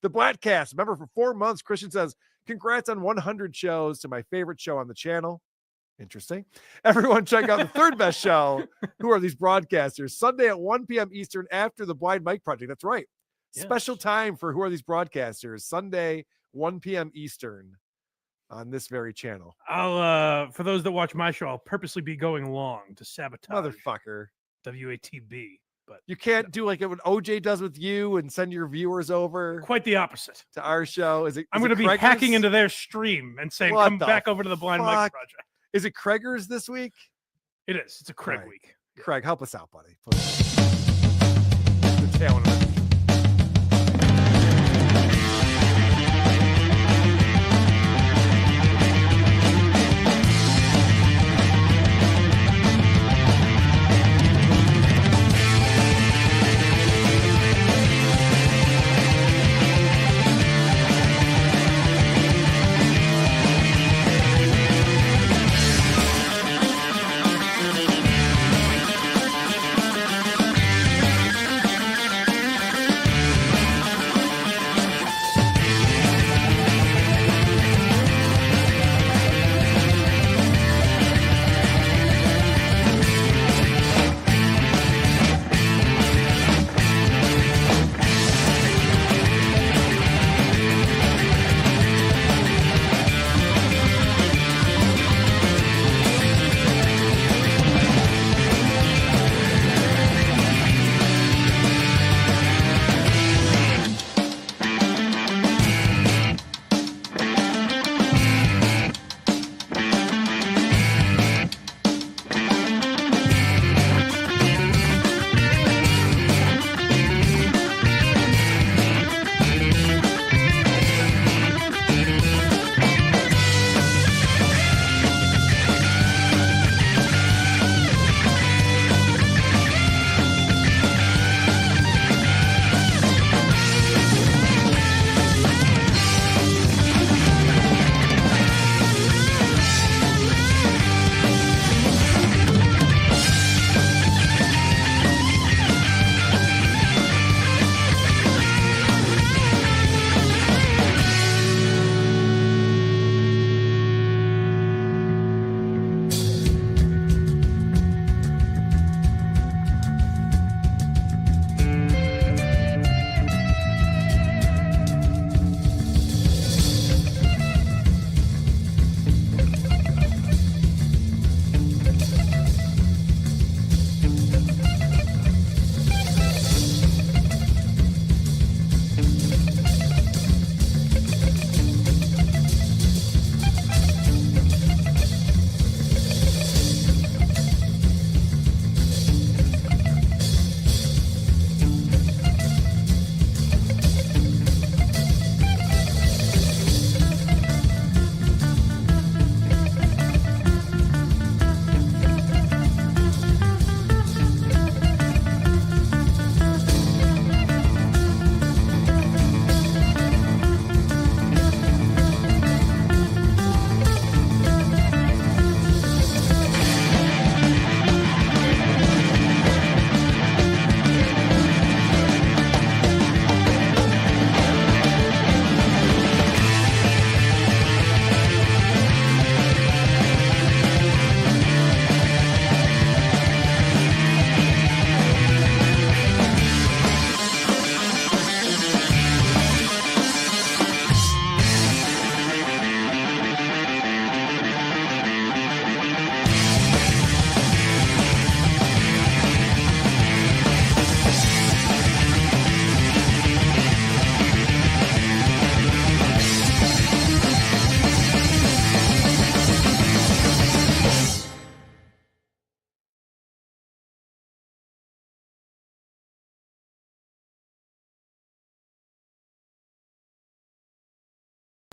The Blattcast. Remember, for 4 months, Christian says, congrats on 100 shows to my favorite show on the channel. Interesting. Everyone check out the third best show. Who are these broadcasters? Sunday at 1 p.m. Eastern after the Blind Mike Project. That's right. Yes. Special time for Who Are These Broadcasters? Sunday, 1 p.m. Eastern on this very channel. I'll, for those that watch my show, I'll purposely be going long to sabotage. Motherfucker. WATB. But you can't do like what OJ does with you and send your viewers over. Quite the opposite. To our show. I'm going to be hacking into their stream and saying, come back over to the Blind Mike Project. Is it Craigers this week? It is. It's a Craig week. Craig, help us out, buddy. The talent of it.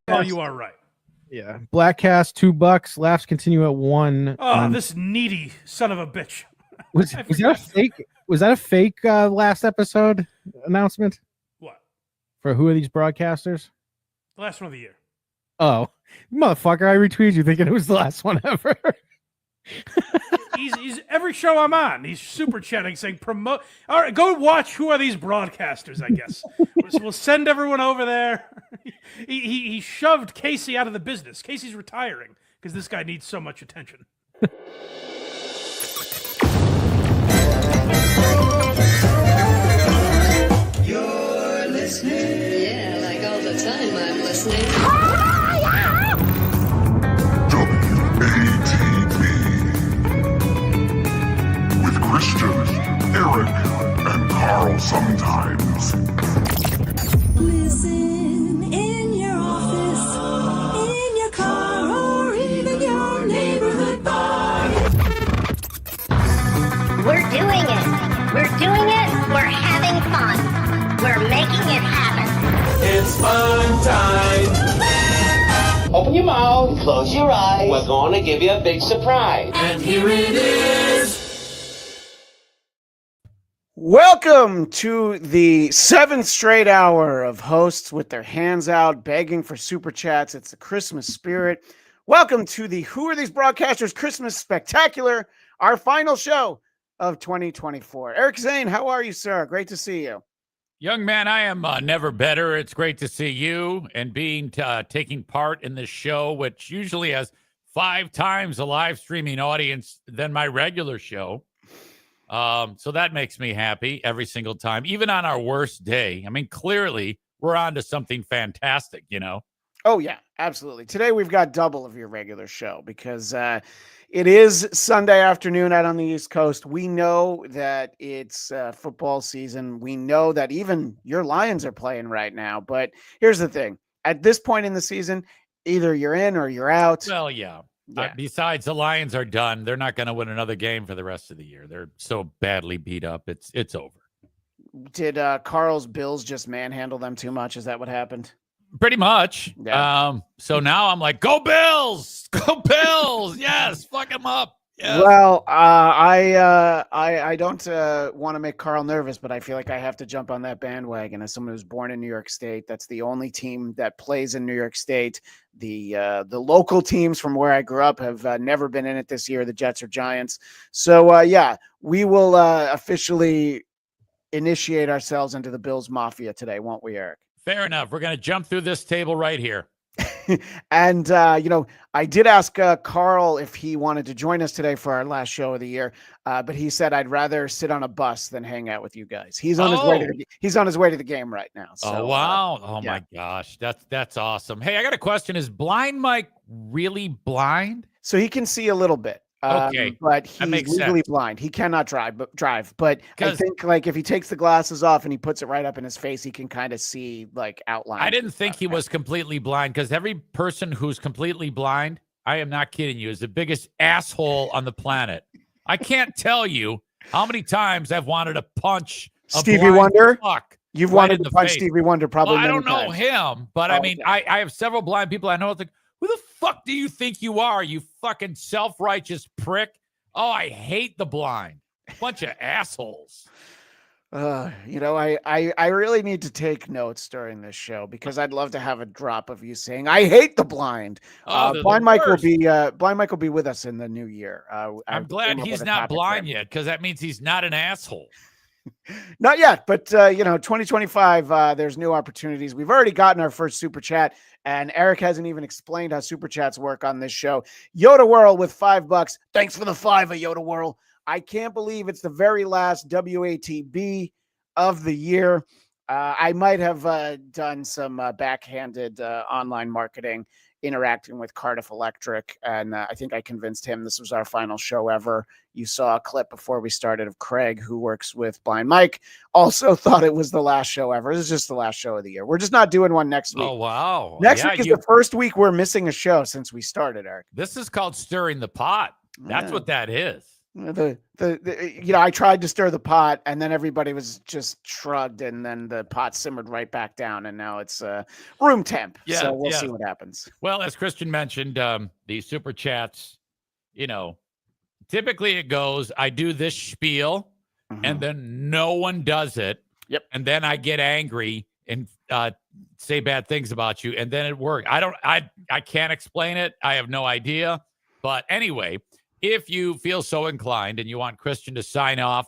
Oh, you are right. Yeah. Blackcast, $2. Laughs continue at 1. Oh, this needy son of a bitch. Was that a fake? Was that a fake last episode announcement? What? For who are these broadcasters? The last one of the year. Oh, motherfucker! I retweeted you thinking it was the last one ever. He's every show I'm on. He's super chatting, saying promote. All right, go watch. Who are these broadcasters? I guess we'll send everyone over there. He shoved Casey out of the business. Casey's retiring because this guy needs so much attention. You're listening. Yeah, like all the time I'm listening. WATB with Christian, Eric, and Carl sometimes. Listen in your office, in your car, or even your neighborhood bar. We're doing it. We're doing it. We're having fun. We're making it happen. It's fun time. Open your mouth, close your eyes. We're going to give you a big surprise. And here it is. Welcome to the 7th straight hour of hosts with their hands out, begging for super chats. It's the Christmas spirit. Welcome to the Who Are These Broadcasters Christmas Spectacular, our final show of 2024. Eric Zane, how are you, sir? Great to see you. Young man, I am never better. It's great to see you and taking part in this show, which usually has 5 times a live streaming audience than my regular show. So that makes me happy every single time, even on our worst day. I mean, clearly we're on to something fantastic, you know? Oh, yeah, absolutely. Today we've got double of your regular show because it is Sunday afternoon out on the East Coast. We know that it's football season. We know that even your Lions are playing right now. But here's the thing. At this point in the season, either you're in or you're out. Well, yeah. Besides, the Lions are done. They're not going to win another game for the rest of the year. They're so badly beat up. It's over. Did Carl's Bills just manhandle them too much? Is that what happened? Pretty much. Yeah. So now I'm like, go Bills! Go Bills! Yes, fuck them up. Yes. Well, I don't want to make Carl nervous, but I feel like I have to jump on that bandwagon as someone who's born in New York State. That's the only team that plays in New York State. The local teams from where I grew up have never been in it this year. The Jets or Giants. So yeah, we will officially initiate ourselves into the Bills Mafia today, won't we, Eric? Fair enough. We're going to jump through this table right here. And, I did ask Carl if he wanted to join us today for our last show of the year, but he said, I'd rather sit on a bus than hang out with you guys. He's on his way to the game right now. So, oh, wow. Yeah. My gosh. That's awesome. Hey, I got a question. Is Blind Mike really blind? So he can see a little bit. Okay, but he's legally blind. He cannot drive. But I think like if he takes the glasses off and he puts it right up in his face, he can kind of see like outlines. I didn't think he was completely blind because every person who's completely blind, I am not kidding you, is the biggest asshole on the planet. I can't tell you how many times I've wanted to punch Stevie Wonder. Fuck. You've right wanted to punch face. Stevie Wonder probably. Well, I many don't know times. him, but I mean, I have several blind people I know. It's like, who the fuck do you think you are, you fucking self-righteous prick? Oh, I hate the blind. Bunch of assholes. I really need to take notes during this show because I'd love to have a drop of you saying, I hate the blind. Blind Mike will be with us in the new year. I'm glad he's not blind yet because that means he's not an asshole. Not yet, but 2025, there's new opportunities. We've already gotten our first super chat, and Eric hasn't even explained how super chats work on this show. Yoda Whirl with $5. Thanks for the $5, Yoda Whirl. I can't believe it's the very last WATB of the year. I might have done some backhanded online marketing interacting with Cardiff Electric, and I think I convinced him this was our final show ever. You saw a clip before we started of Craig, who works with Blind Mike, also thought it was the last show ever. This is just the last show of the year. We're just not doing one next week. Oh, wow. Next week is the first week we're missing a show since we started, Eric. This is called stirring the pot. That's what that is. I tried to stir the pot, and then everybody was just shrugged, and then the pot simmered right back down, and now it's room temp. Yeah, so we'll see what happens. Well, as Christian mentioned, these super chats, typically it goes, I do this spiel, and then no one does it. Yep. And then I get angry and say bad things about you, and then it worked. I can't explain it. I have no idea. But anyway, if you feel so inclined and you want Christian to sign off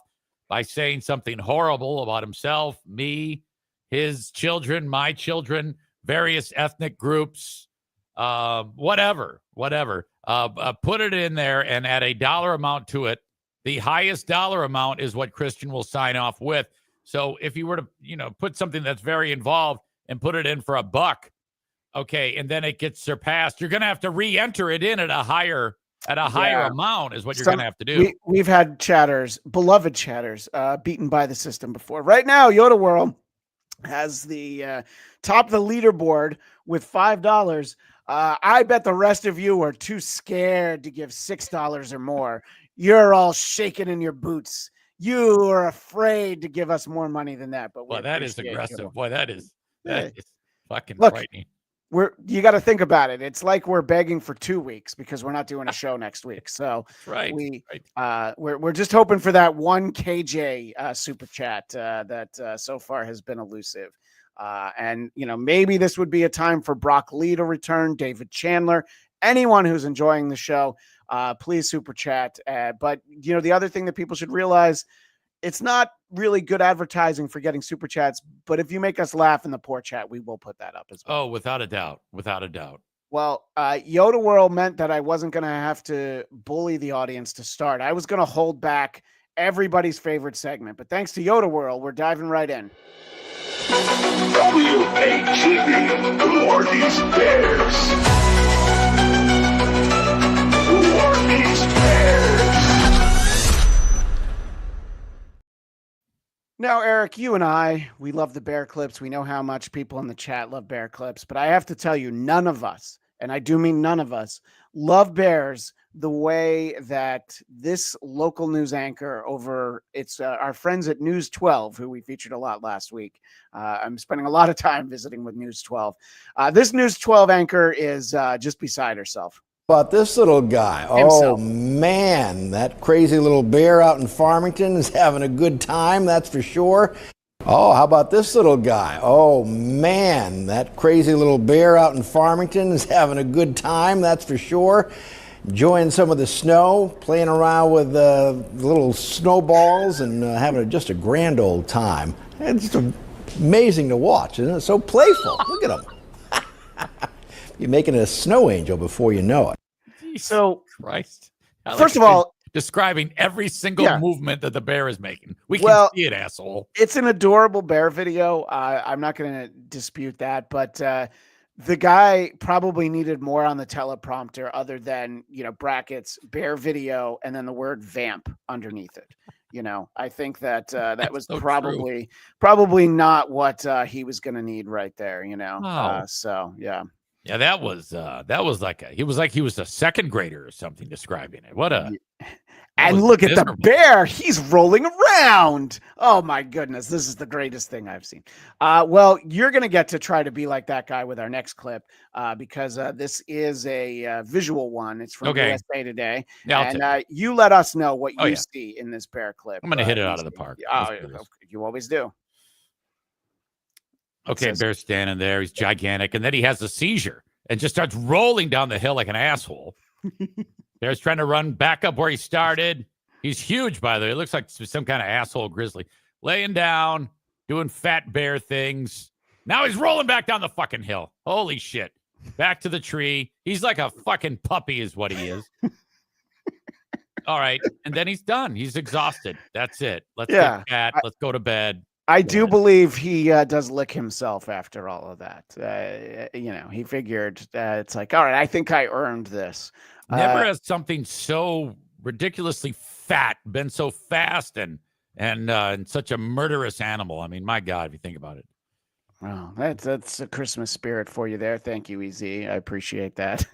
by saying something horrible about himself, me, his children, my children, various ethnic groups, whatever, put it in there and add a dollar amount to it. The highest dollar amount is what Christian will sign off with. So if you were to, put something that's very involved and put it in for $1, okay, and then it gets surpassed, you're going to have to re-enter it in at a higher amount is what you're going to have to do. We've had chatters, beloved chatters, beaten by the system before. Right now, Yoda World has the top of the leaderboard with $5. I bet the rest of you are too scared to give $6 or more. You're all shaking in your boots. You are afraid to give us more money than that. But that is aggressive. Boy, that is fucking Look, frightening. You got to think about it. It's like we're begging for 2 weeks because we're not doing a show next week. So right. We're just hoping for that one KJ super chat that so far has been elusive. And maybe this would be a time for Brock Lee to return, David Chandler, anyone who's enjoying the show. Please super chat. But the other thing that people should realize, it's not really good advertising for getting super chats, but if you make us laugh in the poor chat, we will put that up as well. Oh, without a doubt. Well, Yoda World meant that I wasn't going to have to bully the audience to start. I was going to hold back everybody's favorite segment, but thanks to Yoda World, we're diving right in. WATV, who are these bears? Who are these bears? Now, Eric, you and we love the bear clips. We know how much people in the chat love bear clips, but I have to tell you, none of us, and I do mean none of us, love bears the way that this local news anchor over our friends at News 12, who we featured a lot last week. I'm spending a lot of time visiting with News 12. This News 12 anchor is just beside herself. About this little guy. Himself. Oh, man, that crazy little bear out in Farmington is having a good time, that's for sure. Oh, how about this little guy? Oh, man, that crazy little bear out in Farmington is having a good time, that's for sure. Enjoying some of the snow, playing around with little snowballs and having just a grand old time. It's just amazing to watch, isn't it? So playful. Look at him. You're making a snow angel before you know it. So, Christ. First of all, describing every single movement that the bear is making. We can see it, asshole. It's an adorable bear video. I'm not going to dispute that, but the guy probably needed more on the teleprompter other than, brackets, bear video, and then the word vamp underneath it. I think that that was so probably not what he was going to need right there, Oh. Yeah. Yeah, that was he was a second grader or something describing it. And look at the bear. He's rolling around. Oh, my goodness. This is the greatest thing I've seen. Well, you're going to get to try to be like that guy with our next clip because this is a visual one. It's from USA Today. Yeah, and you let us know what you see in this bear clip. I'm going to hit it out of the park. You always do. Okay, bear's standing there. He's gigantic. And then he has a seizure and just starts rolling down the hill like an asshole. Bear's trying to run back up where he started. He's huge, by the way. It looks like some kind of asshole grizzly. Laying down, doing fat bear things. Now he's rolling back down the fucking hill. Holy shit. Back to the tree. He's like a fucking puppy is what he is. All right. And then he's done. He's exhausted. That's it. Let's get fat. Let's go to bed. I do believe he does lick himself after all of that. He figured it's like, all right, I think I earned this. Never has something so ridiculously fat been so fast and such a murderous animal. I mean, my God, if you think about it. Wow, that's a Christmas spirit for you there. Thank you, EZ. I appreciate that.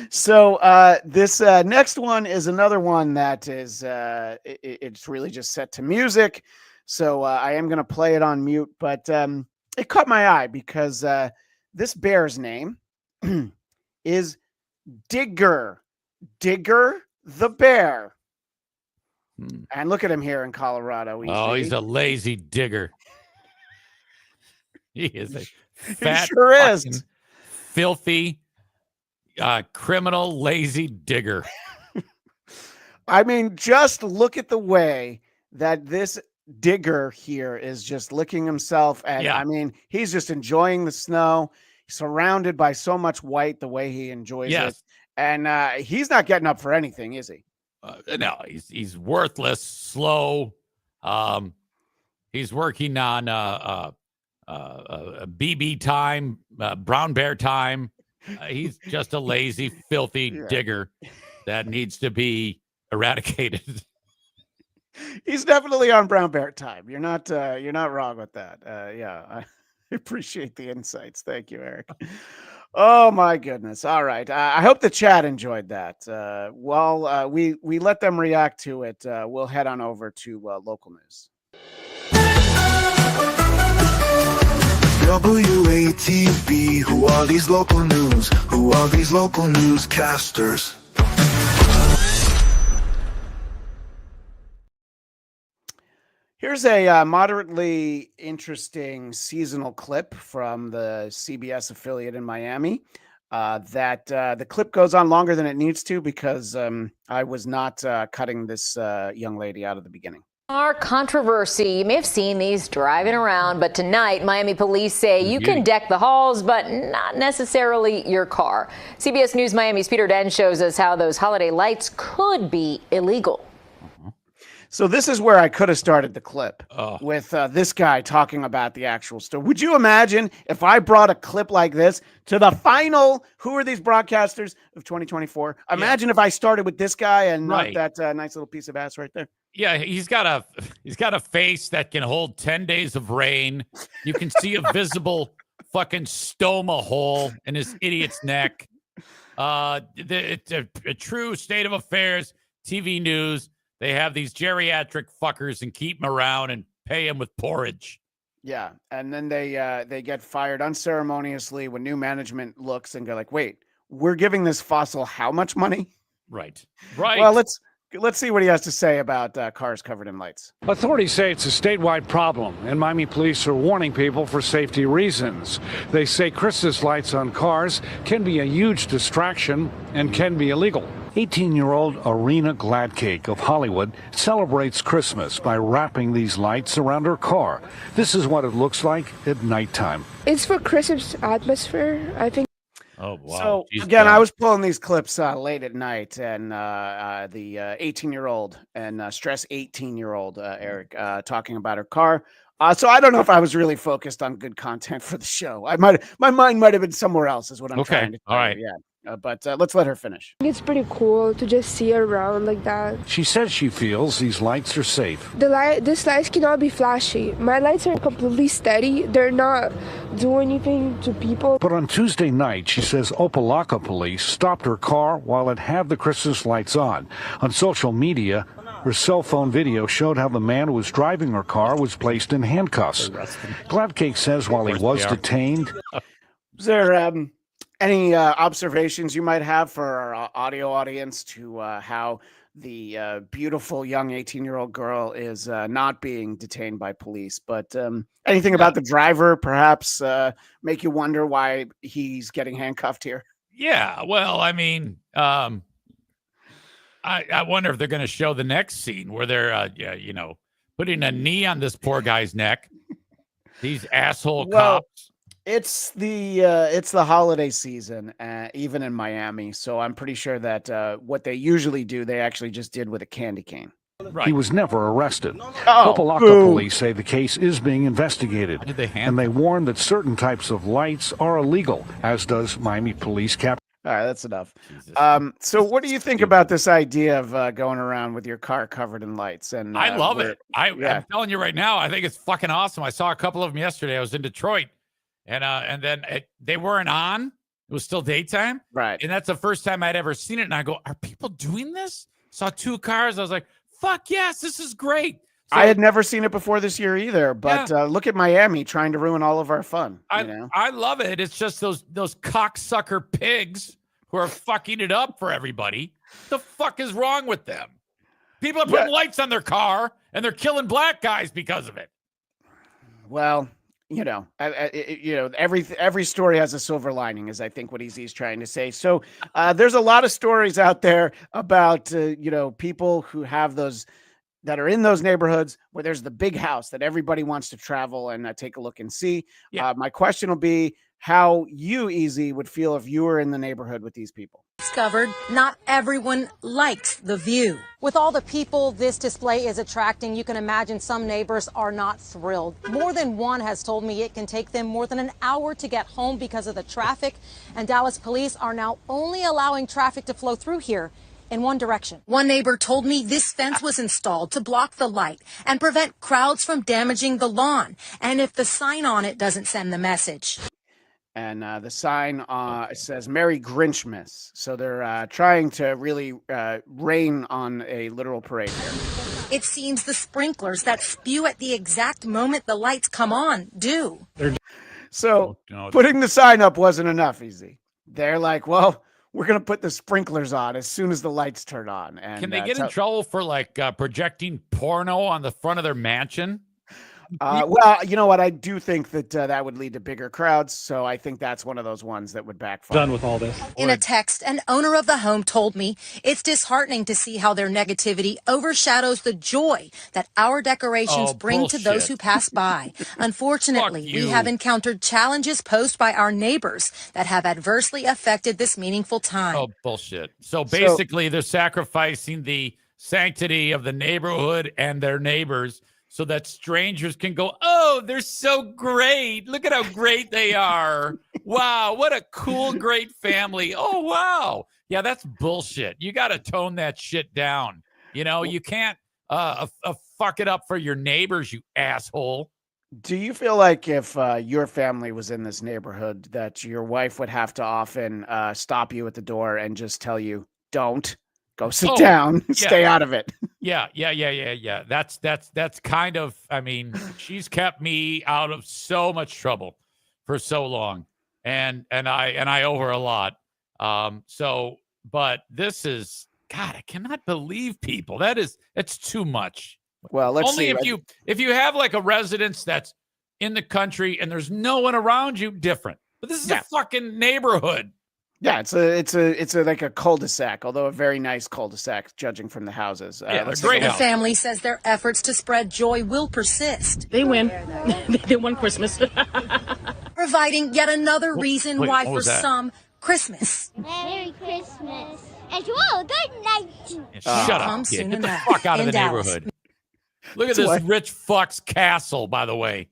So this next one is another one that is it's really just set to music. So I am going to play it on mute, but it caught my eye because this bear's name is Digger the bear. And look at him here in Colorado. He's a lazy digger. He is a fat, he sure is. Filthy, criminal, lazy digger. I mean, just look at the way that this digger here is just licking himself. And Yeah. I mean, he's just enjoying the snow, surrounded by so much white, the way he enjoys it. Yes. And he's not getting up for anything, is he? No, he's worthless, slow. He's working on BB time, brown bear time. He's just a lazy, filthy digger that needs to be eradicated. He's definitely on brown bear time. You're not wrong with that. Yeah, I appreciate the insights. Thank you, Eric. Oh my goodness. All right. I hope the chat enjoyed that. While we let them react to it, we'll head on over to local news. WATB, who are these local news? Who are these local newscasters? Here's a moderately interesting seasonal clip from the CBS affiliate in Miami. The clip goes on longer than it needs to because I was not cutting this young lady out of the beginning. Our controversy. You may have seen these driving around, but tonight, Miami police say you can deck the halls, but not necessarily your car. CBS News Miami's Peter Den shows us how those holiday lights could be illegal. So this is where I could have started the clip with this guy talking about the actual story. Would you imagine if I brought a clip like this to the final Who Are These Broadcasters of 2024? Imagine if I started with this guy and not that nice little piece of ass right there. Yeah, he's got a face that can hold 10 days of rain. You can see a visible fucking stoma hole in his idiot's neck. It's a true state of affairs. TV news. They have these geriatric fuckers and keep them around and pay them with porridge. Yeah, and then they get fired unceremoniously when new management looks and go like, "Wait, we're giving this fossil how much money?" Right. Well, let's see what he has to say about cars covered in lights. Authorities say it's a statewide problem, and Miami police are warning people for safety reasons. They say Christmas lights on cars can be a huge distraction and can be illegal. 18-year-old Arena Gladcake of Hollywood celebrates Christmas by wrapping these lights around her car. This is what it looks like at nighttime. It's for Christmas atmosphere, I think. Oh, wow. So, again, I was pulling these clips late at night, and the 18-year-old and stress 18-year-old Eric talking about her car. So I don't know if I was really focused on good content for the show. My mind might have been somewhere else, is what I'm trying to tell all right. you. Yeah. But let's let her finish. It's pretty cool to just see her around like that. She says she feels these lights are safe. This lights cannot be flashy. My lights are completely steady. They're not doing anything to people. But on Tuesday night, she says Opelika police stopped her car while it had the Christmas lights on. On social media, her cell phone video showed how the man who was driving her car was placed in handcuffs. Gladcake says while he was detained... Is there any observations you might have for our audio audience to how the beautiful young 18-year-old girl is not being detained by police? But anything about the driver perhaps make you wonder why he's getting handcuffed here? Yeah, well, I mean, I wonder if they're going to show the next scene where they're, putting a knee on this poor guy's neck. These asshole cops. It's the holiday season, even in Miami. So I'm pretty sure that what they usually do, they actually just did with a candy cane. He was never arrested. Oh, Opelika boo. police say the case is being investigated, and they warn that certain types of lights are illegal, as does Miami Police Cap. All right, that's enough. So what do you think about this idea of going around with your car covered in lights? And I love it. I'm telling you right now, I think it's fucking awesome. I saw a couple of them yesterday. I was in Detroit, and then they weren't on. It was still daytime. Right. And that's the first time I'd ever seen it. And I go, are people doing this? Saw two cars. I was like, fuck yes, this is great. So, I had never seen it before this year either, but look at Miami trying to ruin all of our fun. I love it. It's just those cocksucker pigs who are fucking it up for everybody. What the fuck is wrong with them? People are putting lights on their car and they're killing black guys because of it. Well, every story has a silver lining, is I think what he's trying to say. So there's a lot of stories out there about people who have those, that are in those neighborhoods where there's the big house that everybody wants to travel and take a look and see. My question will be how you, Easy, would feel if you were in the neighborhood with these people. Discovered not everyone likes the view. With all the people this display is attracting, you can imagine some neighbors are not thrilled. More than one has told me it can take them more than an hour to get home because of the traffic, and Dallas police are now only allowing traffic to flow through here in one direction. One neighbor told me this fence was installed to block the light and prevent crowds from damaging the lawn, and if the sign on it doesn't send the message. And the sign says Merry Grinchmas. So they're trying to really rain on a literal parade here. It seems the sprinklers that spew at the exact moment the lights come on do. So putting the sign up wasn't enough, Easy. They're like, well, we're going to put the sprinklers on as soon as the lights turn on. And can they get in trouble for projecting porno on the front of their mansion? Well, you know what? I do think that that would lead to bigger crowds. So I think that's one of those ones that would backfire. Done with all this. In a text, an owner of the home told me it's disheartening to see how their negativity overshadows the joy that our decorations bring to those who pass by. Unfortunately, we have encountered challenges posed by our neighbors that have adversely affected this meaningful time. Oh, bullshit. So basically, they're sacrificing the sanctity of the neighborhood and their neighbors so that strangers can go, oh, they're so great. Look at how great they are. Wow, what a cool, great family. Oh, wow. Yeah, that's bullshit. You got to tone that shit down. You can't fuck it up for your neighbors, you asshole. Do you feel like if your family was in this neighborhood that your wife would have to often stop you at the door and just tell you, don't? Go sit down, stay out of it. Yeah. That's kind of, she's kept me out of so much trouble for so long. And I owe her a lot. But this is, God, I cannot believe people. It's too much. Well, let's see. If you have like a residence that's in the country and there's no one around you, different. But this is a fucking neighborhood. Yeah, it's like a cul-de-sac, although a very nice cul-de-sac, judging from the houses. The family says their efforts to spread joy will persist. They win. They won Christmas. Providing yet another reason why for some, Christmas. Merry Christmas. As well, good night. Shut up, kid. Get the fuck out of the neighborhood. Look at this rich fuck's castle, by the way.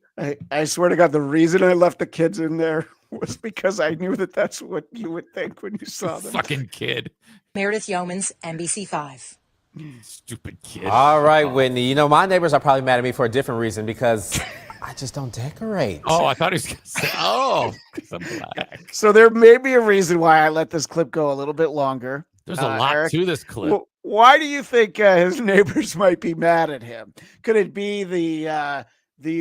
I swear to God, the reason I left the kids in there was because I knew that's what you would think when you saw them. Fucking kid. Meredith Yeomans, NBC5. Stupid kid. All right, Whitney. My neighbors are probably mad at me for a different reason because I just don't decorate. Oh, I thought he was going to say, because I'm black. So there may be a reason why I let this clip go a little bit longer. There's a lot Eric, to this clip. Why do you think his neighbors might be mad at him? Could it be the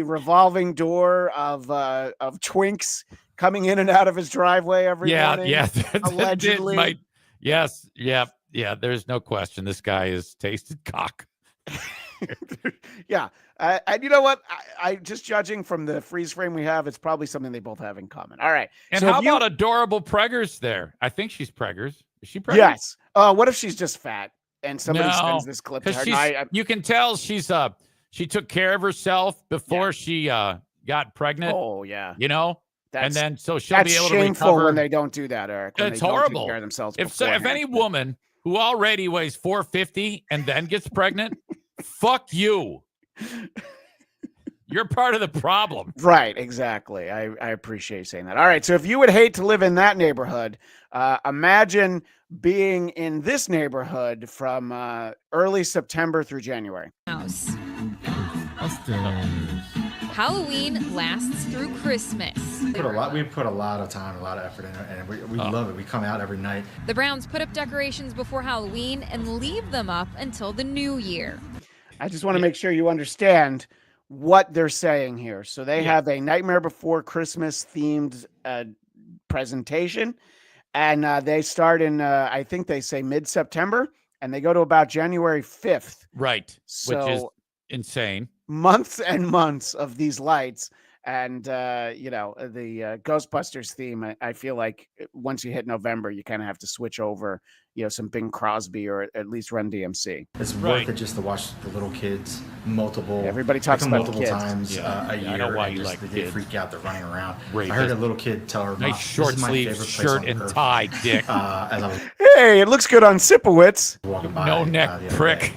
revolving door of Twinks coming in and out of his driveway every morning? Yeah, allegedly. Yes, there's no question. This guy has tasted cock. Yeah. And you know what? I just judging from the freeze frame we have, it's probably something they both have in common. All right. And so how about adorable preggers there? I think she's preggers. Is she preggers? Yes. What if she's just fat and somebody sends this clip to her? You can tell she took care of herself before she got pregnant. Oh, yeah. And then so she'll be able to recover when they don't do that, Eric. It's horrible. Take care of themselves if any woman who already weighs 450 and then gets pregnant, fuck you. You're part of the problem. Right, exactly. I appreciate you saying that. All right, so if you would hate to live in that neighborhood, imagine being in this neighborhood from early September through January. House. Halloween lasts through Christmas. We put a lot of time, a lot of effort in it, and we love it. We come out every night. The Browns put up decorations before Halloween and leave them up until the new year. I just want to make sure you understand what they're saying here. So they have a Nightmare Before Christmas themed presentation, and they start in, I think they say mid-September, and they go to about January 5th. Right, So which is insane. Months and months of these lights. And the Ghostbusters theme, I feel like once you hit November, you kind of have to switch over, some Bing Crosby or at least Run DMC. It's worth it just to watch the little kids Everybody talks about multiple kids. times a year. I know why you just, like they kids. freak out. They're running around. Right. I heard a little kid tell her, Nice "Mom, short this is my sleeve favorite place shirt on and earth." tie, dick. As I was Hey, it looks good on Sipowicz. walking by, No neck the other prick. day.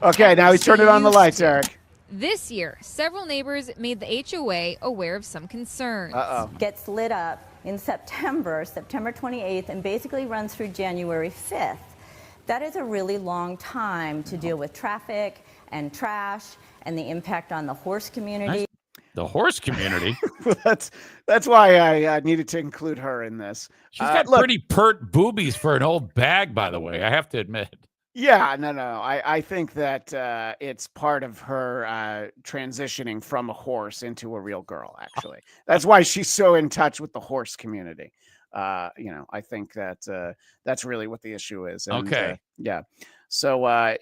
Okay, now he's turning on the lights, Eric. This year, several neighbors made the HOA aware of some concerns. Gets lit up in September 28th, and basically runs through January 5th. That is a really long time to deal with traffic and trash and the impact on the horse community. The horse community? That's why I needed to include her in this. She's got pretty pert boobies for an old bag, by the way, I have to admit. Yeah, no. I think that it's part of her transitioning from a horse into a real girl, actually. That's why she's so in touch with the horse community. I think that that's really what the issue is. And, Okay. yeah. So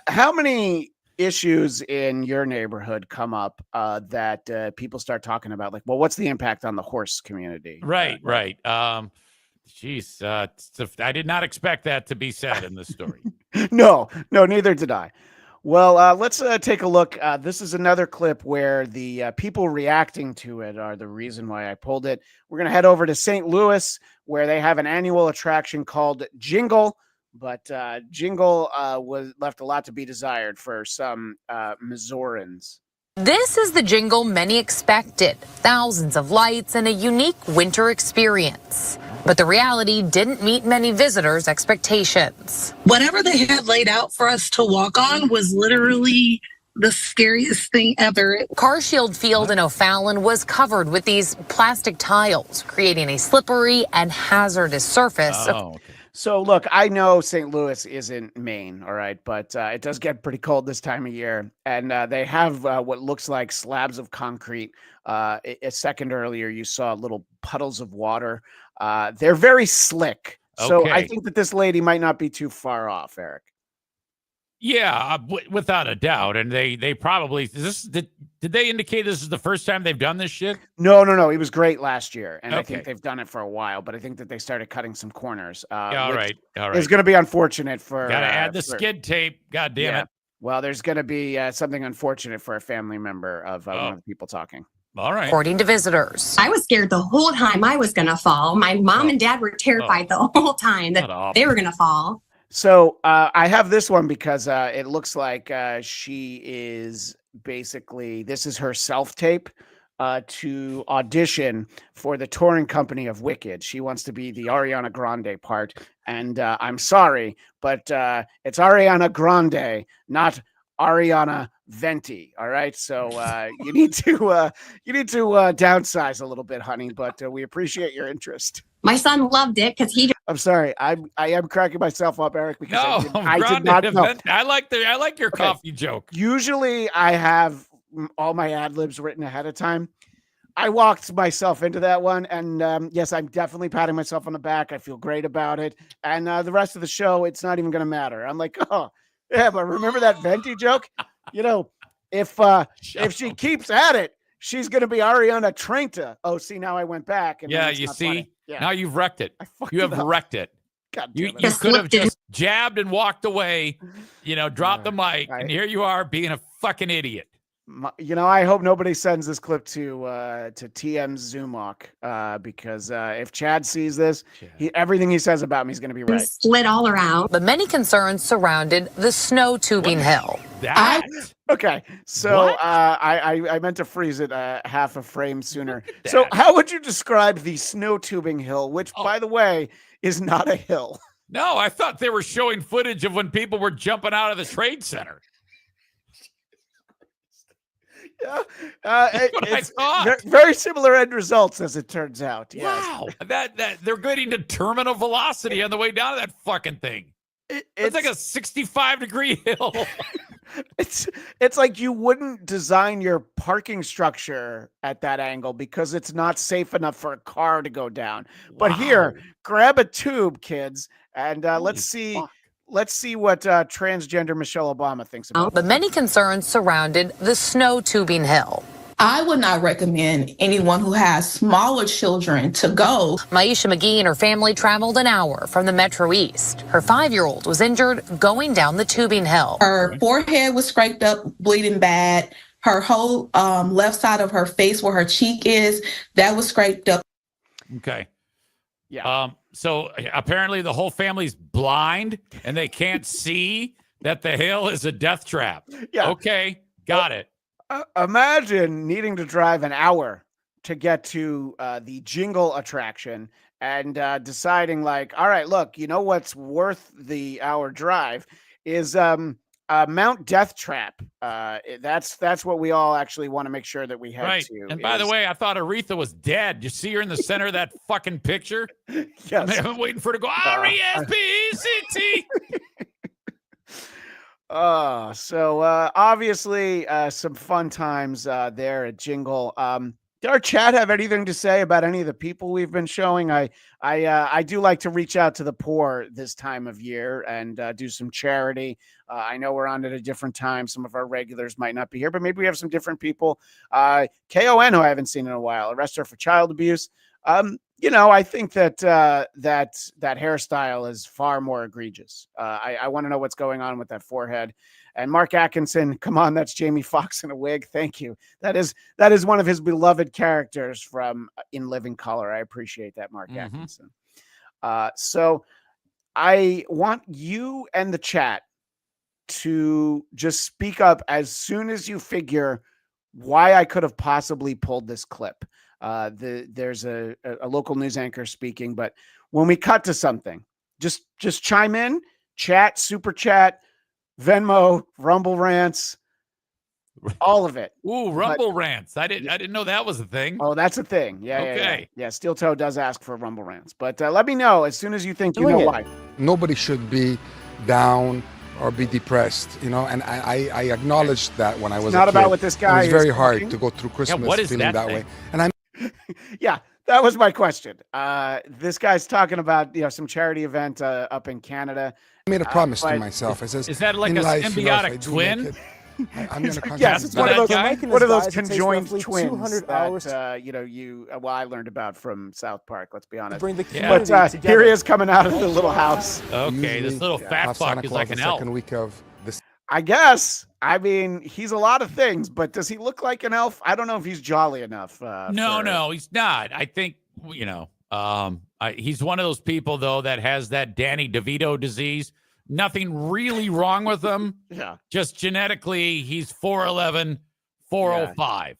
how many issues in your neighborhood come up that people start talking about? Like, well, what's the impact on the horse community? Right. Jeez, I did not expect that to be said in this story. No, neither did I. Well, let's take a look. This is another clip where the people reacting to it are the reason why I pulled it. We're going to head over to St. Louis, where they have an annual attraction called Jingle. But Jingle was left a lot to be desired for some Missourians. This is the jingle many expected. Thousands of lights and a unique winter experience. But the reality didn't meet many visitors' expectations. Whatever they had laid out for us to walk on was literally the scariest thing ever. Carshield Field in O'Fallon was covered with these plastic tiles, creating a slippery and hazardous surface. So, look, I know St. Louis isn't Maine, all right, but it does get pretty cold this time of year. And they have what looks like slabs of concrete. A second earlier, you saw little puddles of water. They're very slick. So I think that this lady might not be too far off, Eric. Yeah, without a doubt. And they probably did they indicate this is the first time they've done this shit? No. It was great last year, and I think they've done it for a while. But I think that they started cutting some corners. All right. It's going to be unfortunate for. Gotta add the skid tape. God damn it. Well, there's going to be something unfortunate for a family member of one of the people talking. All right. According to visitors. I was scared the whole time I was going to fall. My mom and dad were terrified the whole time that they were going to fall. So I have this one because it looks like she is basically, this is her self-tape to audition for the touring company of Wicked. She wants to be the Ariana Grande part. And I'm sorry, but it's Ariana Grande, not Ariana Venti. All right. So you need to downsize a little bit, honey, but we appreciate your interest. My son loved it because he. I'm sorry. I am cracking myself up, Eric, because I did Grande not know. event. I like your coffee joke. Usually I have all my ad libs written ahead of time. I walked myself into that one, and yes, I'm definitely patting myself on the back. I feel great about it. And the rest of the show, it's not even going to matter. I'm like, oh, yeah, but remember that Venti joke? If she keeps at it, she's going to be Ariana Trenta. Oh, see, now I went back. And Yeah, you see? Funny. Yeah. Now you've wrecked it. You have wrecked it. God You damn it. could have just jabbed and walked away, dropped the mic, and here you are being a fucking idiot. I hope nobody sends this clip to TM Zumok because if Chad sees this, everything he says about me is going to be right. Split all around. But many concerns surrounded the snow tubing hill. Okay, so I meant to freeze it half a frame sooner. So how would you describe the snow tubing hill, which, by the way, is not a hill? No, I thought they were showing footage of when people were jumping out of the Trade Center. Yeah, I thought. Very similar end results, as it turns out. Yes. Wow, that they're getting to terminal velocity on the way down to that fucking thing. It's like a 65-degree hill. It's like you wouldn't design your parking structure at that angle because it's not safe enough for a car to go down. But here, grab a tube, kids, and let's see what transgender Michelle Obama thinks about it. But many concerns surrounded the snow tubing hill. I would not recommend anyone who has smaller children to go. Maisha McGee and her family traveled an hour from the Metro East. Her 5-year-old was injured going down the tubing hill. Her forehead was scraped up, bleeding bad. Her whole left side of her face where her cheek is, that was scraped up. Okay. Yeah. So apparently the whole family's blind and they can't see that the hill is a death trap. Yeah. Okay. Got it. Imagine needing to drive an hour to get to the Jingle attraction and deciding like, all right, look, you know what's worth the hour drive is Mount Death Trap. That's what we all actually want to make sure that we head Right. to. And by the way, I thought Aretha was dead. You see her in the center of that fucking picture? Yes. I'm waiting for her to go, R-E-S-P-E-C-T. So obviously some fun times there at Jingle. Did our chat have anything to say about any of the people we've been showing? I do like to reach out to the poor this time of year and do some charity. I know we're on at a different time. Some of our regulars might not be here, but maybe we have some different people. KON, who I haven't seen in a while, arrest her for child abuse. I think that that hairstyle is far more egregious. I want to know what's going on with that forehead. And Mark Atkinson, come on, that's Jamie Foxx in a wig. Thank you. That is one of his beloved characters from In Living Color. I appreciate that, Mark Atkinson. So I want you and the chat to just speak up as soon as you figure why I could have possibly pulled this clip. There's a local news anchor speaking, but when we cut to something, just chime in, chat, super chat, Venmo, Rumble rants, all of it. Ooh, Rumble rants. I didn't know that was a thing. Oh, that's a thing. Yeah. Okay. Yeah. Steel Toe does ask for Rumble rants, but let me know as soon as you think you know why. Nobody should be down or be depressed, and I acknowledged that when I was not a kid. About what this guy It was very is hard talking. to go through Christmas what is feeling that way. And I Yeah, that was my question. This guy's talking about some charity event up in Canada. I made a promise to myself. I says, is that like in a life, symbiotic twin? I'm going to yes, it's one of those It takes conjoined roughly twins 200 that hours I learned about from South Park. Let's be honest. bring the But community here he is coming out of the little house. Okay, this little fat fuck is like an elf. Second week of this. I guess. I mean, he's a lot of things, but does he look like an elf? I don't know if he's jolly enough. No, he's not. I think he's one of those people though that has that Danny DeVito disease. Nothing really wrong with him. Yeah. Just genetically, he's 4'11", 405.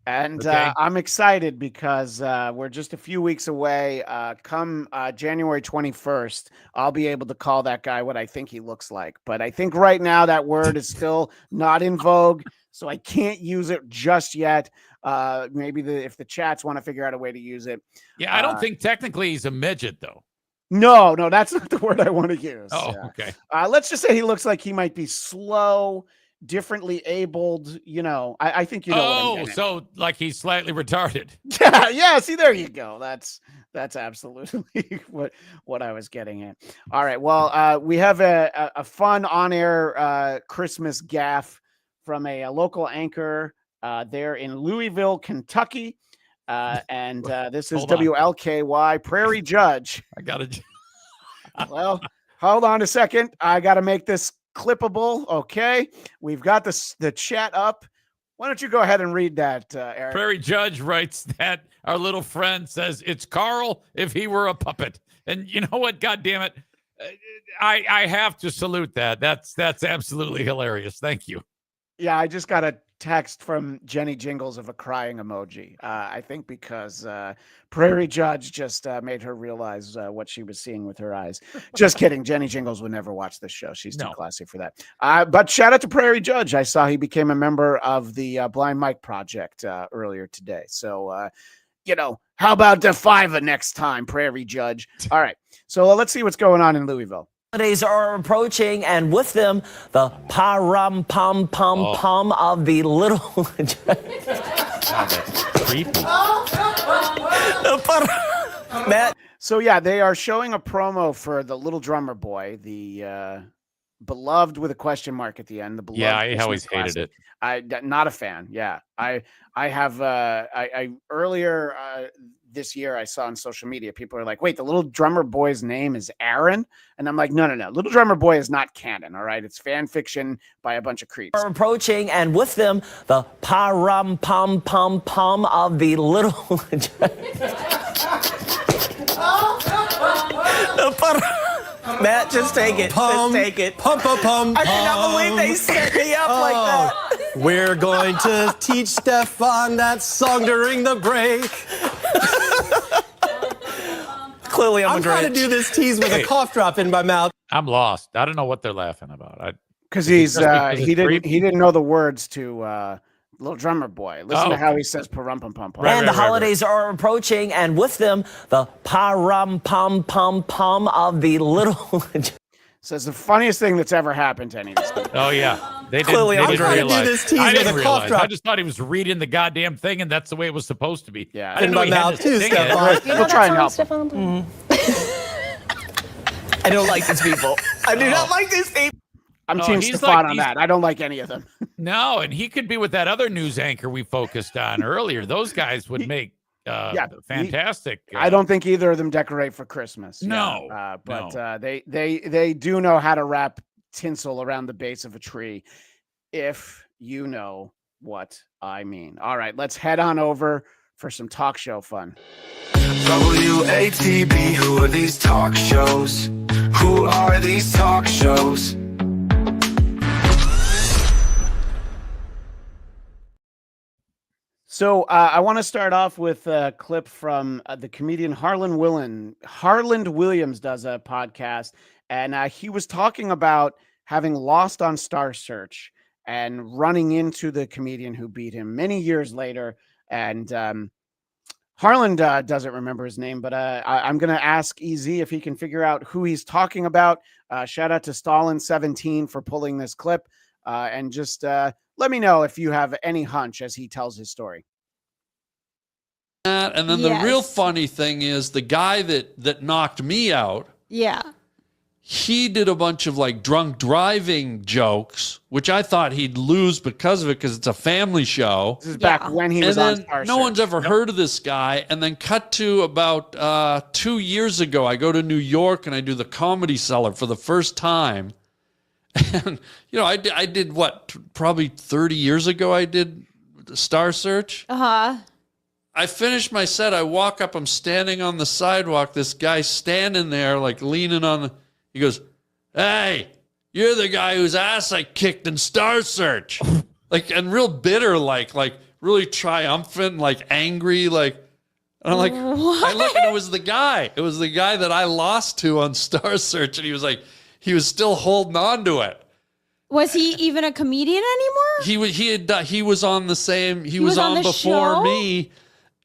And Okay. I'm excited because we're just a few weeks away. Come January 21st, I'll be able to call that guy what I think he looks like. But I think right now that word is still not in vogue, so I can't use it just yet. Maybe if the chats want to figure out a way to use it. Yeah, I don't think technically he's a midget though. No, that's not the word I want to use. Oh, Yeah. okay. Let's just say he looks like he might be slow, differently abled. I think you know. what I'm getting at. So like he's slightly retarded. Yeah. See, there you go. That's absolutely what I was getting at. All right. Well, we have a fun on-air Christmas gaffe from a local anchor there in Louisville, Kentucky. And this is Hold on. WLKY Prairie Judge. I gotta. Well, hold on a second. I got to make this clippable. Okay. We've got the chat up. Why don't you go ahead and read that, Eric? Prairie Judge writes that our little friend says it's Carl if he were a puppet. And you know what? God damn it. I have to salute that. That's absolutely hilarious. Thank you. Yeah, I just got a text from Jenny Jingles of a crying emoji. I think because Prairie Judge just made her realize what she was seeing with her eyes. Just kidding. Jenny Jingles would never watch this show. She's too classy for that. But shout out to Prairie Judge. I saw he became a member of the Blind Mike Project earlier today. So, how about the $5 next time, Prairie Judge? All right. So let's see what's going on in Louisville. Holidays are approaching, and with them, the pom of the little. God, that's creepy. So yeah, they are showing a promo for the Little Drummer Boy, the beloved with a question mark at the end. The beloved. Yeah, I Christmas always hated classic. it. Not a fan. Yeah, I have. I earlier this year I saw on social media people are like, wait, the little drummer boy's name is Aaron, and I'm like, no. Little drummer boy is not canon. All right, it's fan fiction by a bunch of creeps. Are approaching, and with them, the pa-rum pum pum pum of the little. Matt, just take it. Just take it. Pum pum pum. I cannot believe they set me up like that. We're going to teach Stefan that song during the break. Clearly, I'm trying to do this tease with a cough drop in my mouth. I'm lost. I don't know what they're laughing about. Because he didn't know the words to Little Drummer Boy. Listen to how he says "parum pum pum pum." And the holidays are approaching, and with them, the pa-rum pum pum pum of the little. So it's the funniest thing that's ever happened to any of this. Oh yeah. They didn't, Clearly, they I'm didn't trying realize. to do this tease I with didn't a cough realize. drop. I just thought he was reading the goddamn thing, and that's the way it was supposed to be. Yeah. I didn't In know my he had mouth to too, sing it. Stefan. We'll try and help. I don't like these people. I do not like these people. I'm Oh, Team he's Stefan like- on he's- that. I don't like any of them. No, and he could be with that other news anchor we focused on earlier. Those guys would make fantastic. I don't think either of them decorate for Christmas. No, but they do know how to wrap tinsel around the base of a tree, if you know what I mean. All right, let's head on over for some talk show fun. WATB, who are these talk shows? Who are these talk shows? So I want to start off with a clip from the comedian Harland Williams. Harland Williams does a podcast, and he was talking about having lost on Star Search and running into the comedian who beat him many years later. And Harland doesn't remember his name, but I'm going to ask EZ if he can figure out who he's talking about. Shout out to Stalin17 for pulling this clip, and just let me know if you have any hunch as he tells his story. And then the real funny thing is the guy that knocked me out. Yeah. He did a bunch of like drunk driving jokes, which I thought he'd lose because of it, because it's a family show. This is back when he was on Star no Search. one's ever heard of this guy. And then cut to about 2 years ago, I go to New York and I do the Comedy Cellar for the first time. And, you know, I did what, probably 30 years ago, I did Star Search. Uh-huh. I finished my set. I walk up. I'm standing on the sidewalk. This guy standing there, like leaning on the... He goes, "Hey, you're the guy whose ass I kicked in Star Search." Like, and real bitter, like really triumphant, like angry, like... And I'm like, I look, and it was the guy. It was the guy that I lost to on Star Search. And he was like... He was still holding on to it. Was he even a comedian anymore? He was on the same. He was on the before show? me.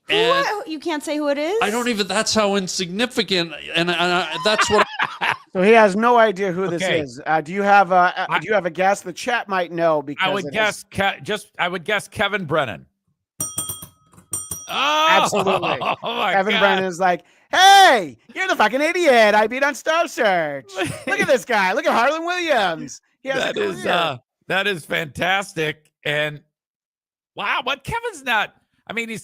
And You can't say who it is? I don't even. That's how insignificant. And that's what. So he has no idea who this Okay. is. Do you have a guess? The chat might know because I would it guess I would guess Kevin Brennan. Oh, Absolutely. Oh my Kevin God. Brennan is like, "Hey, you're the fucking idiot I beat on Star Search. Look at this guy. Look at Harland Williams. He has That a is career." that is fantastic. And wow, but Kevin's not. I mean, he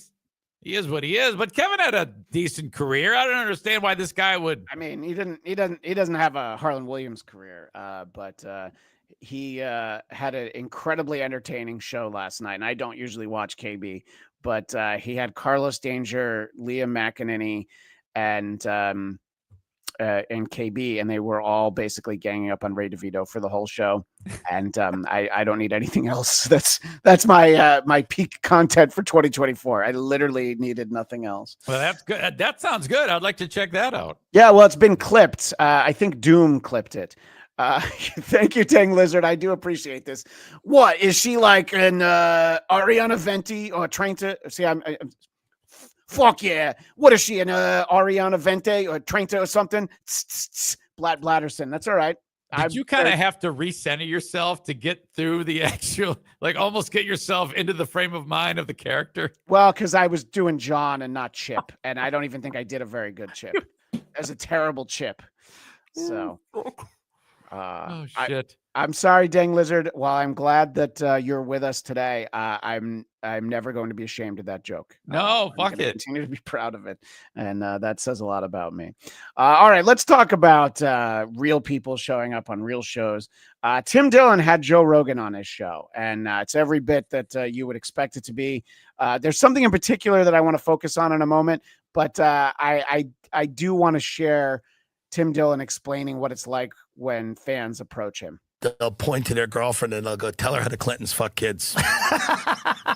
is what he is. But Kevin had a decent career. I don't understand why this guy would. I mean, he doesn't have a Harland Williams career, but he had an incredibly entertaining show last night. And I don't usually watch KB, but he had Carlos Danger, Leah McEnany, and KB, and they were all basically ganging up on Ray DeVito for the whole show. And I don't need anything else. That's my peak content for 2024. I literally needed nothing else. Well, that's good. That sounds good. I'd like to check that out. Yeah, well, it's been clipped. I think Doom clipped it. Thank you, Tang Lizard. I do appreciate this. What is she like an Ariana Venti or trying to see? I'm fuck yeah. What is she, an Ariana Vente or Trenta or something? Bladt Blatterson. That's all right. Did you kind of have to recenter yourself to get through the actual, like almost get yourself into the frame of mind of the character? Well, because I was doing John and not Chip, and I don't even think I did a very good Chip. It was a terrible Chip. So, Shit. I'm sorry, Dang Lizard. While I'm glad that you're with us today, I'm never going to be ashamed of that joke. No, fuck I'm gonna it. Continue to be proud of it, and that says a lot about me. All right, let's talk about real people showing up on real shows. Tim Dillon had Joe Rogan on his show, and it's every bit that you would expect it to be. There's something in particular that I want to focus on in a moment, but I do want to share Tim Dillon explaining what it's like when fans approach him. They'll point to their girlfriend and they'll go, tell her how the Clintons fuck kids.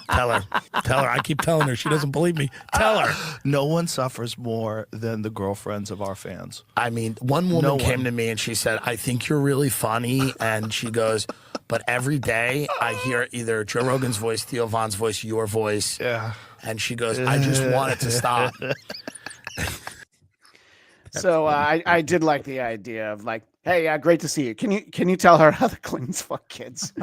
Tell her. I keep telling her. She doesn't believe me. Tell her. No one suffers more than the girlfriends of our fans. I mean, one woman came to me and she said, I think you're really funny. And she goes, but every day I hear either Joe Rogan's voice, Theo Von's voice, your voice. Yeah. And she goes, I just want it to stop. So I did like the idea of like, hey, great to see you. Can you tell her how the Clintons fuck kids?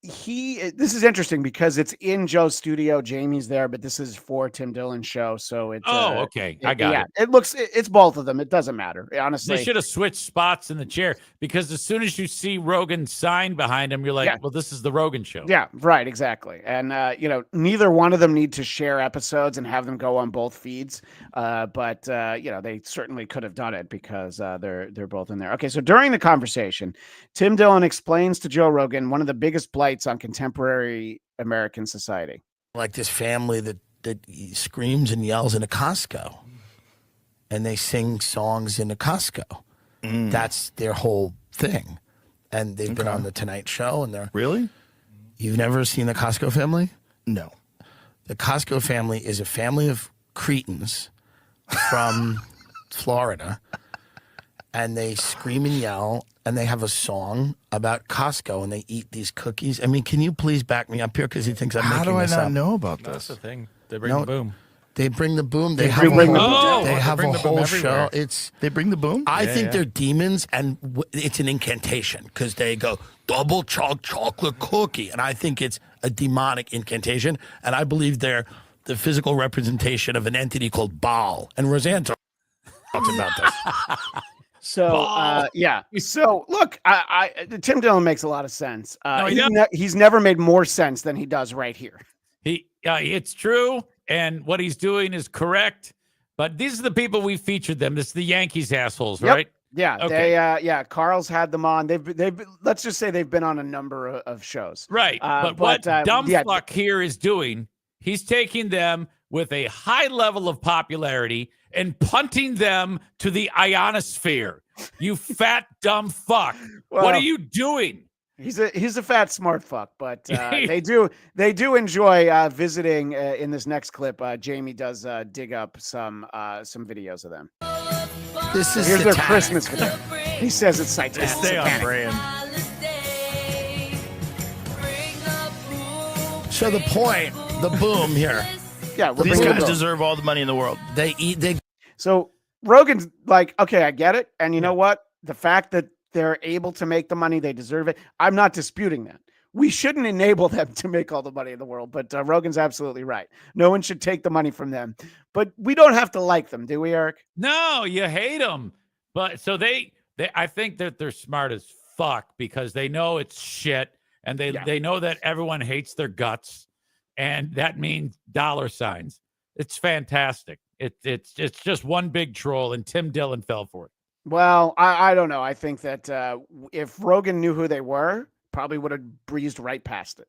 This is interesting because it's in Joe's studio. Jamie's there, but this is for Tim Dillon's show. So it's okay. I got it. It's both of them. It doesn't matter. Honestly, they should have switched spots in the chair because as soon as you see Rogan's sign behind him, you're like, well, this is the Rogan show. Yeah, right, exactly. And neither one of them need to share episodes and have them go on both feeds. But they certainly could have done it because they're both in there. Okay, so during the conversation, Tim Dillon explains to Joe Rogan one of the biggest blights on contemporary American society. Like this family that screams and yells in a Costco, and they sing songs in a Costco. That's their whole thing, and they've been on the Tonight Show. And they're really. You've never seen the Costco family? No. The Costco family is a family of cretins from Florida, and they scream and yell, and they have a song about Costco, and they eat these cookies. I mean, can you please back me up here because he thinks I'm making this up? How do I not know about this? That's the thing. They bring the boom. They bring the boom. They have a whole show. They bring the boom. I think they're demons, and it's an incantation because they go double chocolate cookie, and I think it's a demonic incantation, and I believe they're the physical representation of an entity called Baal. And Roseanne talks about this. So So look, Tim Dillon makes a lot of sense. No, he's never made more sense than he does right here. It's true, and what he's doing is correct. But these are the people we featured them. This is the Yankees assholes, right? Yeah. Okay. Carl's had them on. They've let's just say they've been on a number of shows. Right. But what dumb fuck here is doing, he's taking them with a high level of popularity and punting them to the ionosphere. You fat dumb fuck. Well, what are you doing? He's a fat smart fuck, but they do enjoy visiting. In this next clip, Jamie does dig up some videos of them. This is here's satanic. Their Christmas video. He says it's satanic. Stay on brand. So the point, the boom here. Yeah, these guys deserve all the money in the world. So Rogan's like, okay, I get it, and you know what? The fact that they're able to make the money, they deserve it. I'm not disputing that. We shouldn't enable them to make all the money in the world, but Rogan's absolutely right. No one should take the money from them, but we don't have to like them, do we, Eric? No, you hate them. But so I think that they're smart as fuck because they know it's shit, and they know that everyone hates their guts, and that means dollar signs. It's fantastic. It's just one big troll, and Tim Dillon fell for it. Well, I don't know. I think that if Rogan knew who they were, probably would have breezed right past it,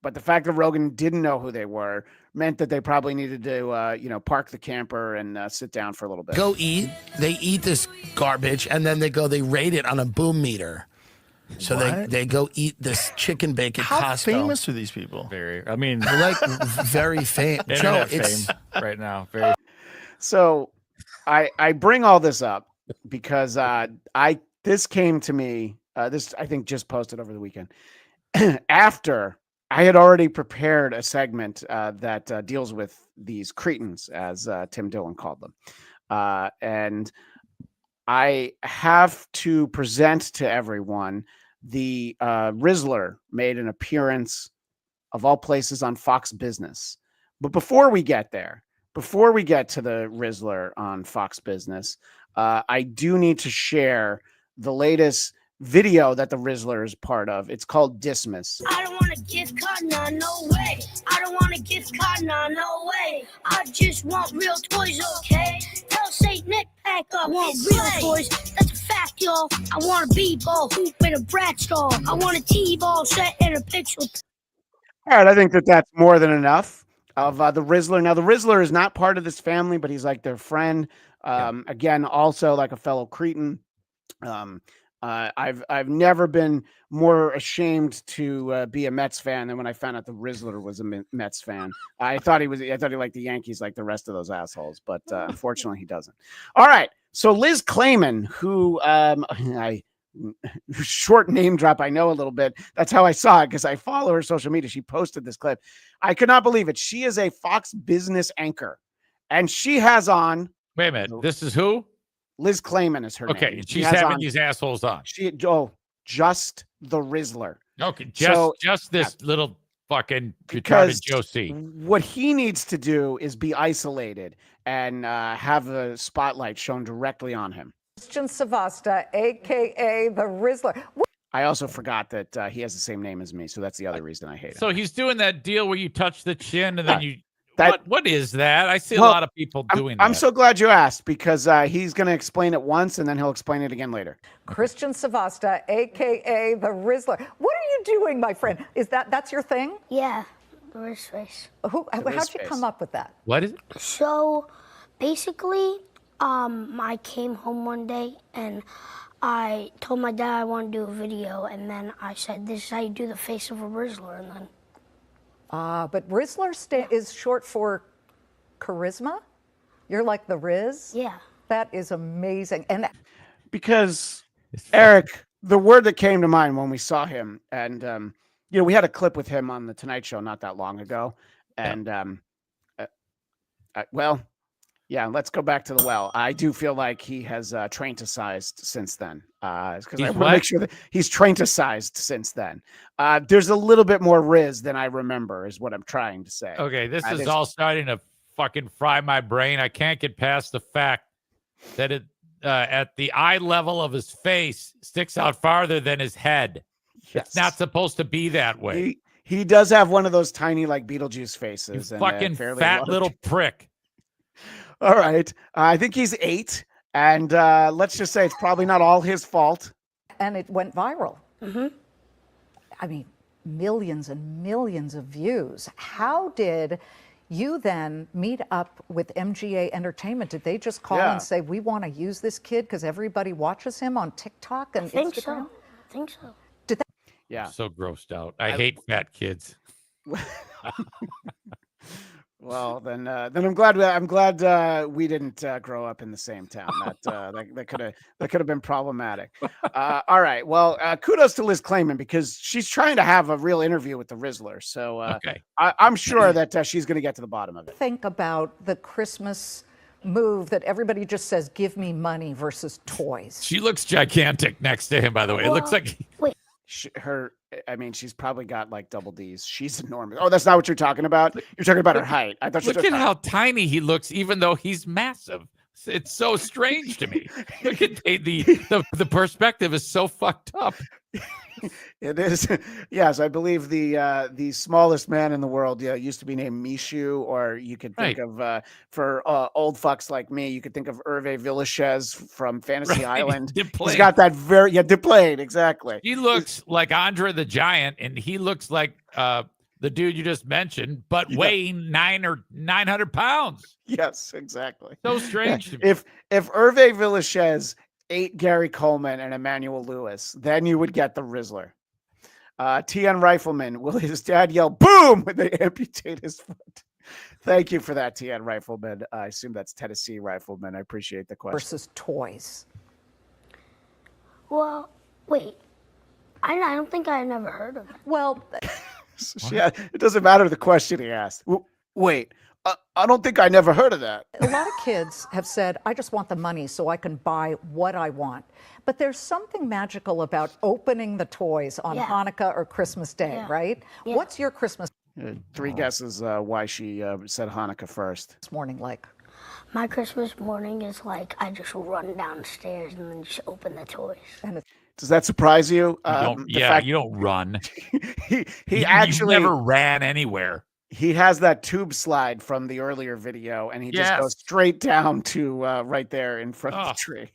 But the fact that Rogan didn't know who they were meant that they probably needed to, park the camper and sit down for a little bit. Go eat. They eat this garbage, and then they rate it on a boom meter. So they go eat this chicken bacon. How Costco. famous are these people? Very. I mean, they're like very famous. Joe, it's right now. Very. So I bring all this up because this came to me. This I think just posted over the weekend after I had already prepared a segment that deals with these cretins, as Tim Dillon called them, and I have to present to everyone the Rizzler made an appearance of all places on Fox Business. But before we get there, before we get to the Rizzler on Fox Business, I do need to share the latest video that the Rizzler is part of. It's called Dismiss. I don't want a gift card, no way. I don't want a gift card, no way. I just want real toys, okay? Tell Saint Nick pack up. I want real toys, that's a fact, y'all. I want a b-ball hoop and a brat stall. I want a t-ball set and a pixel. All right, I think that that's more than enough of the Rizzler. Now, the Rizzler is not part of this family, but he's like their friend. Again, also like a fellow Cretan. I've never been more ashamed to be a Mets fan than when I found out the Rizzler was a Mets fan. I thought he liked the Yankees like the rest of those assholes, but unfortunately he doesn't. All right, so Liz Clayman, who I short name drop, I know a little bit. That's how I saw it because I follow her social media. She posted this clip. I could not believe it. She is a Fox Business anchor, and she has on. Wait a minute. This is who? Liz Clayman is her name. Okay, she's having these assholes on. Just the Rizzler. Okay, just this little fucking retarded Josie. What he needs to do is be isolated and have a spotlight shown directly on him. Christian Savasta, a.k.a. the Rizzler. I also forgot that he has the same name as me, so that's the other reason I hate him. So he's doing that deal where you touch the chin and then you... What is that? I see a Well, lot of people doing that. I'm so glad you asked because he's going to explain it once and then he'll explain it again later. Christian Savasta, a.k.a. the Rizzler. What are you doing, my friend? That's your thing? Yeah, the wrist face. How'd you come up with that? What is it? So basically, I came home one day and I told my dad I want to do a video, and then I said, "This is how you do the face of a Rizzler," and then. But Rizzler is short for charisma. You're like the Riz. Yeah. That is amazing. And because Eric, the word that came to mind when we saw him, and we had a clip with him on the Tonight Show not that long ago, and let's go back to the well. I do feel like he has trained-sized since then. Because I want to make sure that he's trained-sized since then. There's a little bit more Riz than I remember, is what I'm trying to say. Okay, this is all starting to fucking fry my brain. I can't get past the fact that it at the eye level of his face sticks out farther than his head. Yes. It's not supposed to be that way. He does have one of those tiny, like Beetlejuice faces. You fucking fat little prick. All right. I think he's 8. And let's just say it's probably not all his fault. And it went viral. Mm-hmm. I mean, millions and millions of views. How did you then meet up with MGA Entertainment? Did they just call and say, we want to use this kid because everybody watches him on TikTok and Instagram? I think so. Did that? Yeah. I'm so grossed out. I hate fat kids. Well, then I'm glad we didn't grow up in the same town. That could have been problematic. All right. Well, kudos to Liz Clayman because she's trying to have a real interview with the Rizzler. So okay. I'm sure that she's going to get to the bottom of it. Think about the Christmas move that everybody just says, "Give me money" versus toys. She looks gigantic next to him. By the way, it looks like she's probably got like double D's. She's enormous. Oh, that's not what you're talking about. You're talking about her height. I thought. Look at how tiny he looks, even though he's massive. It's so strange to me. Look at the perspective is so fucked up. It is. Yes, I believe the smallest man in the world used to be named Mishu, or you could think of for old fucks like me, you could think of Hervé Villachez from Fantasy Island. He's got that very Deplane, exactly. He looks like Andre the Giant, and he looks like the dude you just mentioned, but weighing 900 pounds. Yes, exactly. So strange to me. If Hervé Villachez ate Gary Coleman and Emmanuel Lewis, then you would get the Rizzler. TN Rifleman, will his dad yell boom when they amputate his foot? Thank you for that, TN Rifleman. I assume that's Tennessee Rifleman. I appreciate the question. Versus toys. Well, wait. I don't think I never heard of it. Well, it doesn't matter the question he asked. Wait. I don't think I never heard of that. A lot of kids have said, I just want the money so I can buy what I want. But there's something magical about opening the toys on Hanukkah or Christmas Day, right? Yeah. What's your Christmas? 3 guesses why she said Hanukkah first. This morning, like. My Christmas morning is like I just run downstairs and then just open the toys. Does that surprise you? You don't run. he actually never ran anywhere. He has that tube slide from the earlier video, and he just goes straight down to right there in front of the tree.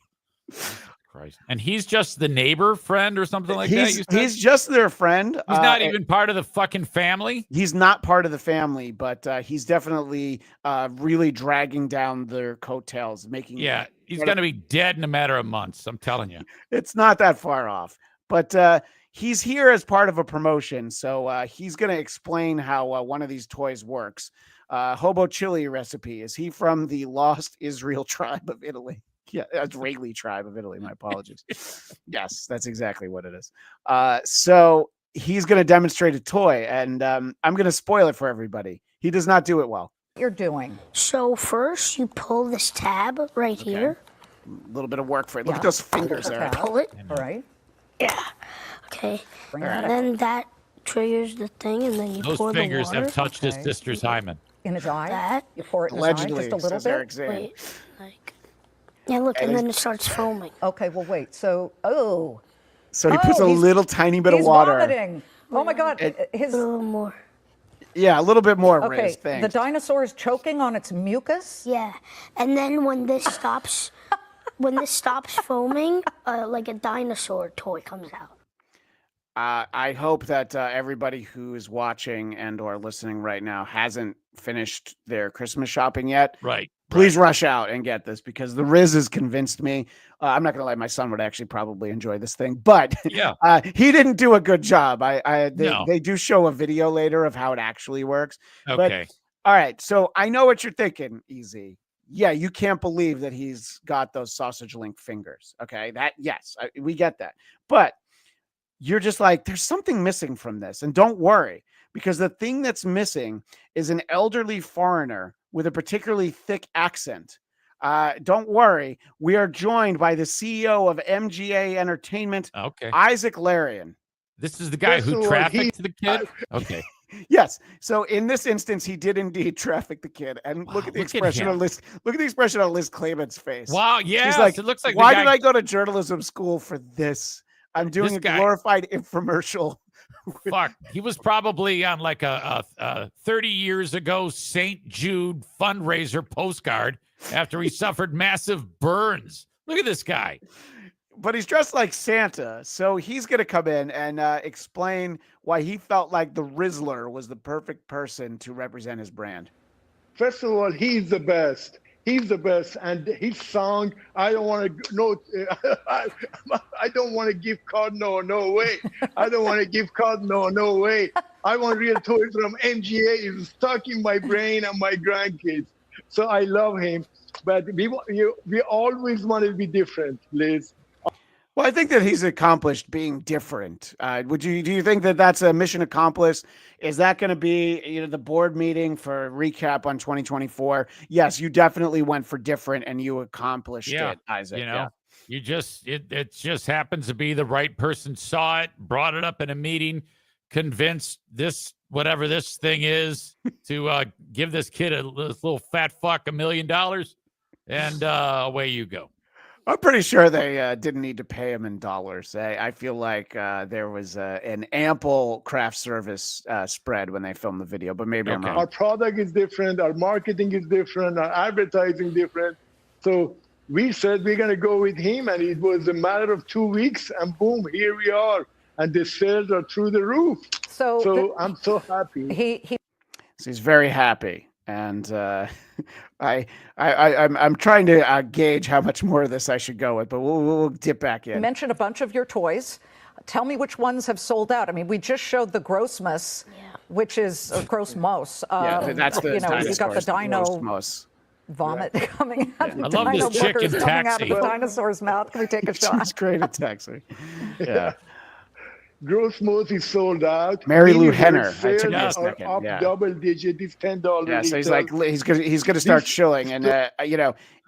Christ. And he's just the neighbor friend or something like that? He's just their friend. He's not even part of the fucking family? He's not part of the family, but he's definitely really dragging down their coattails, making he's going to be dead in a matter of months, I'm telling you. It's not that far off. But he's here as part of a promotion, so he's going to explain how one of these toys works. Hobo chili recipe. Is he from the Lost Israel tribe of Italy? Yeah, Israeli tribe of Italy. My apologies. Yes, that's exactly what it is. So he's going to demonstrate a toy, and I'm going to spoil it for everybody. He does not do it well. You're doing. So first you pull this tab right here. A little bit of work for it. Look at those fingers there. Pull it. All right. Yeah. Okay. Bring And that up. then that triggers the thing, and then you Those pour fingers the water. have touched his sister's hymen. In his eye? That. You pour it in Allegedly, his eye just a little says Eric bit? Zane. Wait, like, yeah, look, and then it starts foaming. Okay, well, wait. So, So he puts a he's- little tiny bit of he's water. vomiting. Oh, my God. His, A little more. Yeah, a little bit more. okay, Riz, thanks. the dinosaur is choking on its mucus? Yeah, and then when this stops, foaming, like a dinosaur toy comes out. I hope that everybody who is watching and or listening right now hasn't finished their Christmas shopping yet. Right. Please rush out and get this, because the Riz has convinced me. I'm not going to lie, my son would actually probably enjoy this thing, but he didn't do a good job. They do show a video later of how it actually works. Okay. But, all right, so I know what you're thinking, Easy. Yeah, you can't believe that he's got those sausage link fingers. Okay, we get that. But you're just like, there's something missing from this. And don't worry, because the thing that's missing is an elderly foreigner with a particularly thick accent. Don't worry. We are joined by the CEO of MGA Entertainment, Isaac Larian. This is the guy who trafficked the kid? Okay. Yes. So in this instance, he did indeed traffic the kid. And look at the expression on Liz. Look at the expression on Liz Claiman's face. Wow. Yeah. She's like, it looks like why did I go to journalism school for this? I'm doing This a guy- glorified infomercial. Fuck. He was probably on like a 30 years ago St. Jude fundraiser postcard after he suffered massive burns. Look at this guy. But he's dressed like Santa, so he's going to come in and explain why he felt like the Rizzler was the perfect person to represent his brand. First of all, he's the best. He's the best, and his song. I don't want to I don't want to give Cardinal no way. I don't want to give Cardinal no way. I want real toys from MGA. It's stuck in my brain and my grandkids. So I love him, but we always want to be different, Liz. Well, I think that he's accomplished being different. Do you think that that's a mission accomplished? Is that going to be the board meeting for recap on 2024? Yes, you definitely went for different and you accomplished it, Isaac. You just it just happens to be the right person saw it, brought it up in a meeting, convinced this whatever this thing is to give this kid this little fat fuck $1 million, and away you go. I'm pretty sure they didn't need to pay him in dollars. I feel like there was an ample craft service spread when they filmed the video, but maybe I'm wrong. Our product is different. Our marketing is different. Our advertising different. So we said we're going to go with him, and it was a matter of 2 weeks, and boom, here we are. And the sales are through the roof. So I'm so happy. So he's very happy. And I'm trying to gauge how much more of this I should go with, but we'll dip back in. You mentioned a bunch of your toys. Tell me which ones have sold out. I mean, we just showed the Grossmas, which is Gross Mouse. That's the you got the dino mouse. Vomit coming out. I love this chick in coming out of Taxi. the dinosaur's mouth. Can we take a shot? It's great at Taxi. Yeah. Gross Mouse is sold out. Mary Lou Miniverse Henner. Sales I took a are second. up Yeah. double digit. It's $10. Yeah, so he's like he's gonna start shilling, and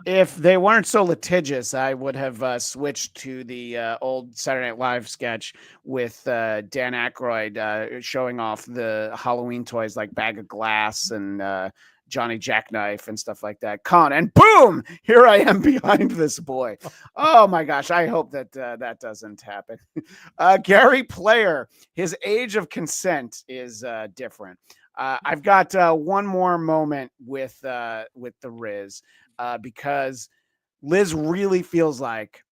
if they weren't so litigious, I would have switched to the old Saturday Night Live sketch with Dan Aykroyd showing off the Halloween toys like Bag of Glass and Johnny Jackknife and stuff like that. Con, and boom, here I am behind this boy. Oh my gosh, I hope that that doesn't happen. Gary Player, his age of consent is different. I've got one more moment with the Riz because Liz really feels like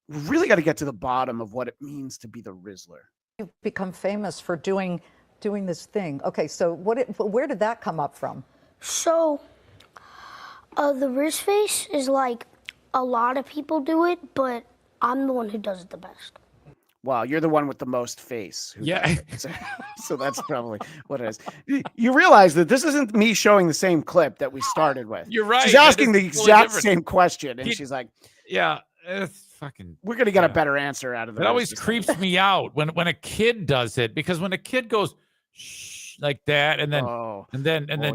we really got to get to the bottom of what it means to be the Rizzler. You've become famous for doing this thing. Okay, so where did that come up from? So, the Riz face is like a lot of people do it, but I'm the one who does it the best. Wow, you're the one with the most face. Yeah. So that's probably what it is. You realize that this isn't me showing the same clip that we started with. You're right. She's asking the Totally exact different. same question, and she's like, yeah, it's fucking. We're going to get a better answer out of the It always creeps me out when a kid does it, because when a kid goes shh like that, and then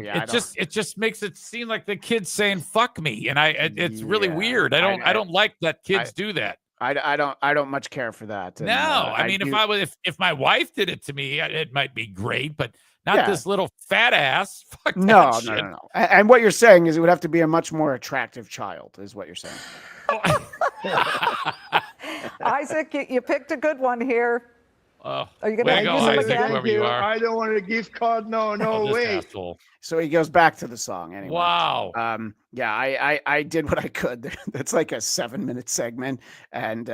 yeah, it just makes it seem like the kid's saying fuck me, and it's really weird. I don't like that kids do that. I don't much care for that. And, No, I mean, if my wife did it to me, it might be great, but not this little fat ass. Fuck no. that shit. And what you're saying is it would have to be a much more attractive child, is what you're saying. Isaac, you picked a good one here. Are you going to use him again? Thank you. I don't want a gift card. No way. Asshole. So he goes back to the song anyway. Wow. Yeah, I did what I could. That's like a 7-minute segment. And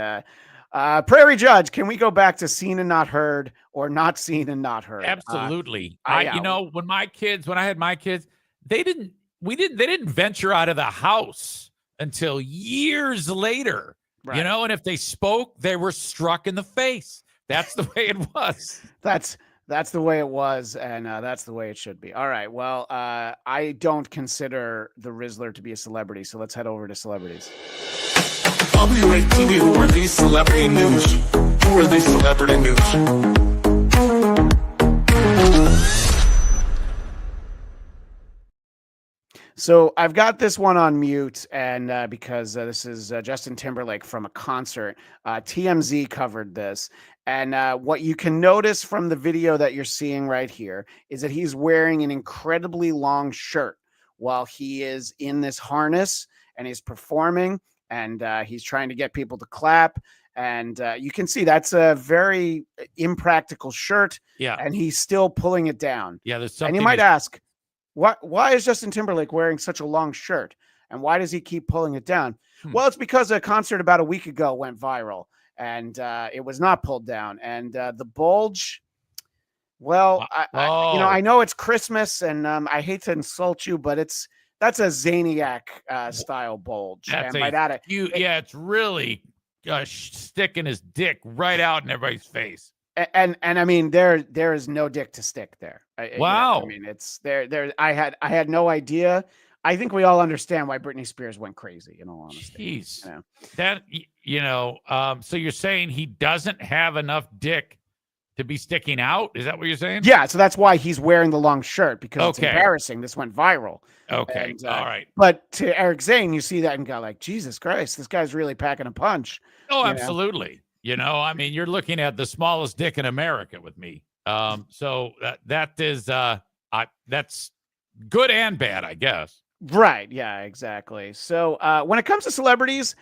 Prairie Judge, can we go back to seen and not heard, or not seen and not heard? Absolutely. When I had my kids, they didn't venture out of the house until years later. Right. And if they spoke, they were struck in the face. That's the way it was. That's the way it was, and that's the way it should be. All right. Well, I don't consider the Rizzler to be a celebrity, so let's head over to celebrities. WATV, who are these celebrity news? Who are these celebrity news? So I've got this one on mute, and because this is Justin Timberlake from a concert, TMZ covered this. And what you can notice from the video that you're seeing right here is that he's wearing an incredibly long shirt while he is in this harness and he's performing, and he's trying to get people to clap. And you can see that's a very impractical shirt. Yeah. And he's still pulling it down. Yeah, there's something. And you might ask, why is Justin Timberlake wearing such a long shirt? And why does he keep pulling it down? Well, it's because a concert about a week ago went viral, and it was not pulled down. And the bulge, well, I know it's Christmas, and I hate to insult you, but that's a Zaniac style bulge. It's really sticking his dick right out in everybody's face. And I mean, there is no dick to stick there. Wow. I mean, it's there. I had no idea. I think we all understand why Britney Spears went crazy, in all honesty. Jeez. So you're saying he doesn't have enough dick to be sticking out? Is that what you're saying? Yeah. So that's why he's wearing the long shirt, because it's embarrassing. This went viral. Okay. And, all right. But to Eric Zane, you see that and go like, Jesus Christ, this guy's really packing a punch. Oh, absolutely. I mean, you're looking at the smallest dick in America with me. So that is that's good and bad, I guess. Right. Yeah, exactly. So when it comes to celebrities,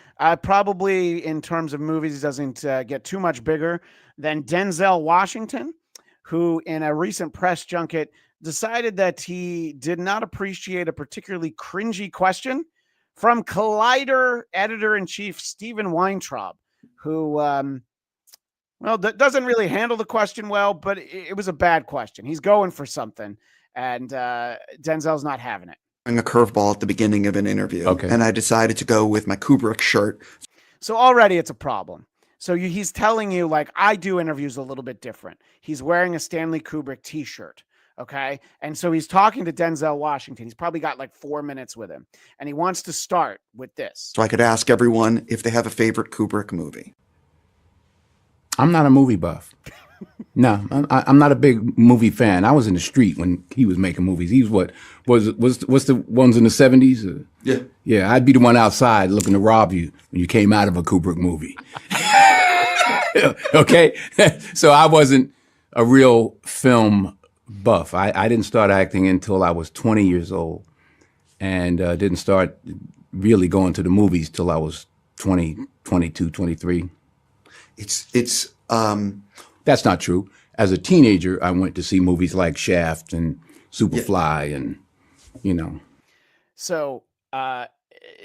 probably in terms of movies, doesn't get too much bigger than Denzel Washington, who in a recent press junket decided that he did not appreciate a particularly cringy question from Collider editor-in-chief Stephen Weintraub, who, doesn't really handle the question well, but it was a bad question. He's going for something, and Denzel's not having it. A curveball at the beginning of an interview, and I decided to go with my Kubrick shirt. So already it's a problem. So he's telling you, like, I do interviews a little bit different. He's wearing a Stanley Kubrick t-shirt. Okay. And so he's talking to Denzel Washington. He's probably got like 4 minutes with him, and he wants to start with this. So I could ask everyone if they have a favorite Kubrick movie. I'm not a movie buff. No, I'm not a big movie fan. I was in the street when he was making movies. He was what's the ones in the 70s? Yeah, I'd be the one outside looking to rob you when you came out of a Kubrick movie. Okay, so I wasn't a real film buff. I didn't start acting until I was 20 years old, and didn't start really going to the movies till I was 20, 22, 23. That's not true. As a teenager, I went to see movies like Shaft and Superfly, and So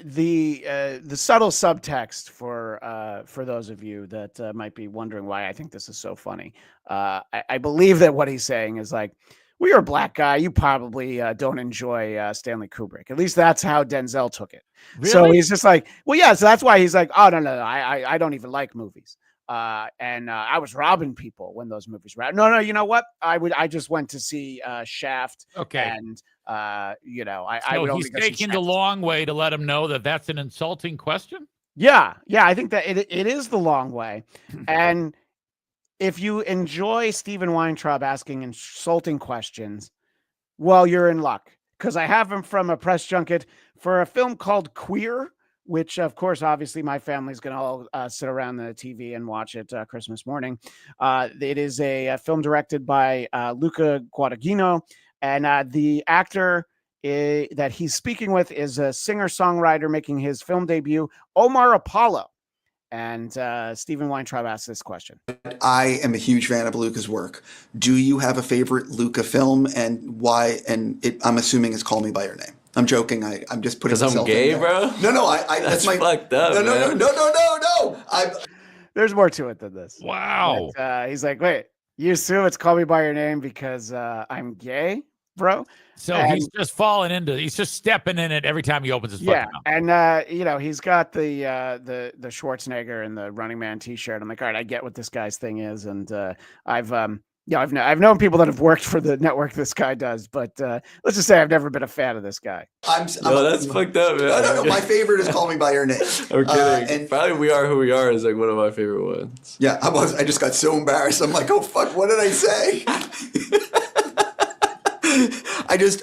the subtle subtext for those of you that might be wondering why I think this is so funny. I believe that what he's saying is like, well, you're a black guy. You probably don't enjoy Stanley Kubrick. At least that's how Denzel took it. Really? So he's just like, well, yeah. So that's why he's like, oh, no. I don't even like movies. And I was robbing people when those movies were out. No. You know what? I just went to see Shaft. Okay. And I So would only he's go see taking Shaft. the long way to let him know that that's an insulting question. Yeah. I think that it is the long way. And if you enjoy Stephen Weintraub asking insulting questions, well, you're in luck, because I have him from a press junket for a film called Queer, which, of course, obviously my family's going to all sit around the TV and watch it Christmas morning. It is a film directed by Luca Guadagnino, and the actor that he's speaking with is a singer-songwriter making his film debut, Omar Apollo. And Stephen Weintraub asked this question. I am a huge fan of Luca's work. Do you have a favorite Luca film, and why? And I'm assuming it's Call Me by Your Name. I'm joking. I'm just putting. Because I'm gay, bro. No. That's my fucked up. No. There's more to it than this. Wow. But, he's like, wait, you assume it's Call Me by Your Name because I'm gay, bro? So he's just stepping in it every time he opens his fucking mouth. And he's got the Schwarzenegger and the Running Man T-shirt. I'm like, all right, I get what this guy's thing is, and I've known people that have worked for the network this guy does, but let's just say I've never been a fan of this guy. No, that's fucked up, man. No. My favorite is Call Me by Your Name. I'm kidding. And probably We Are Who We Are is like one of my favorite ones. Yeah, I just got so embarrassed. I'm like, oh fuck, what did I say?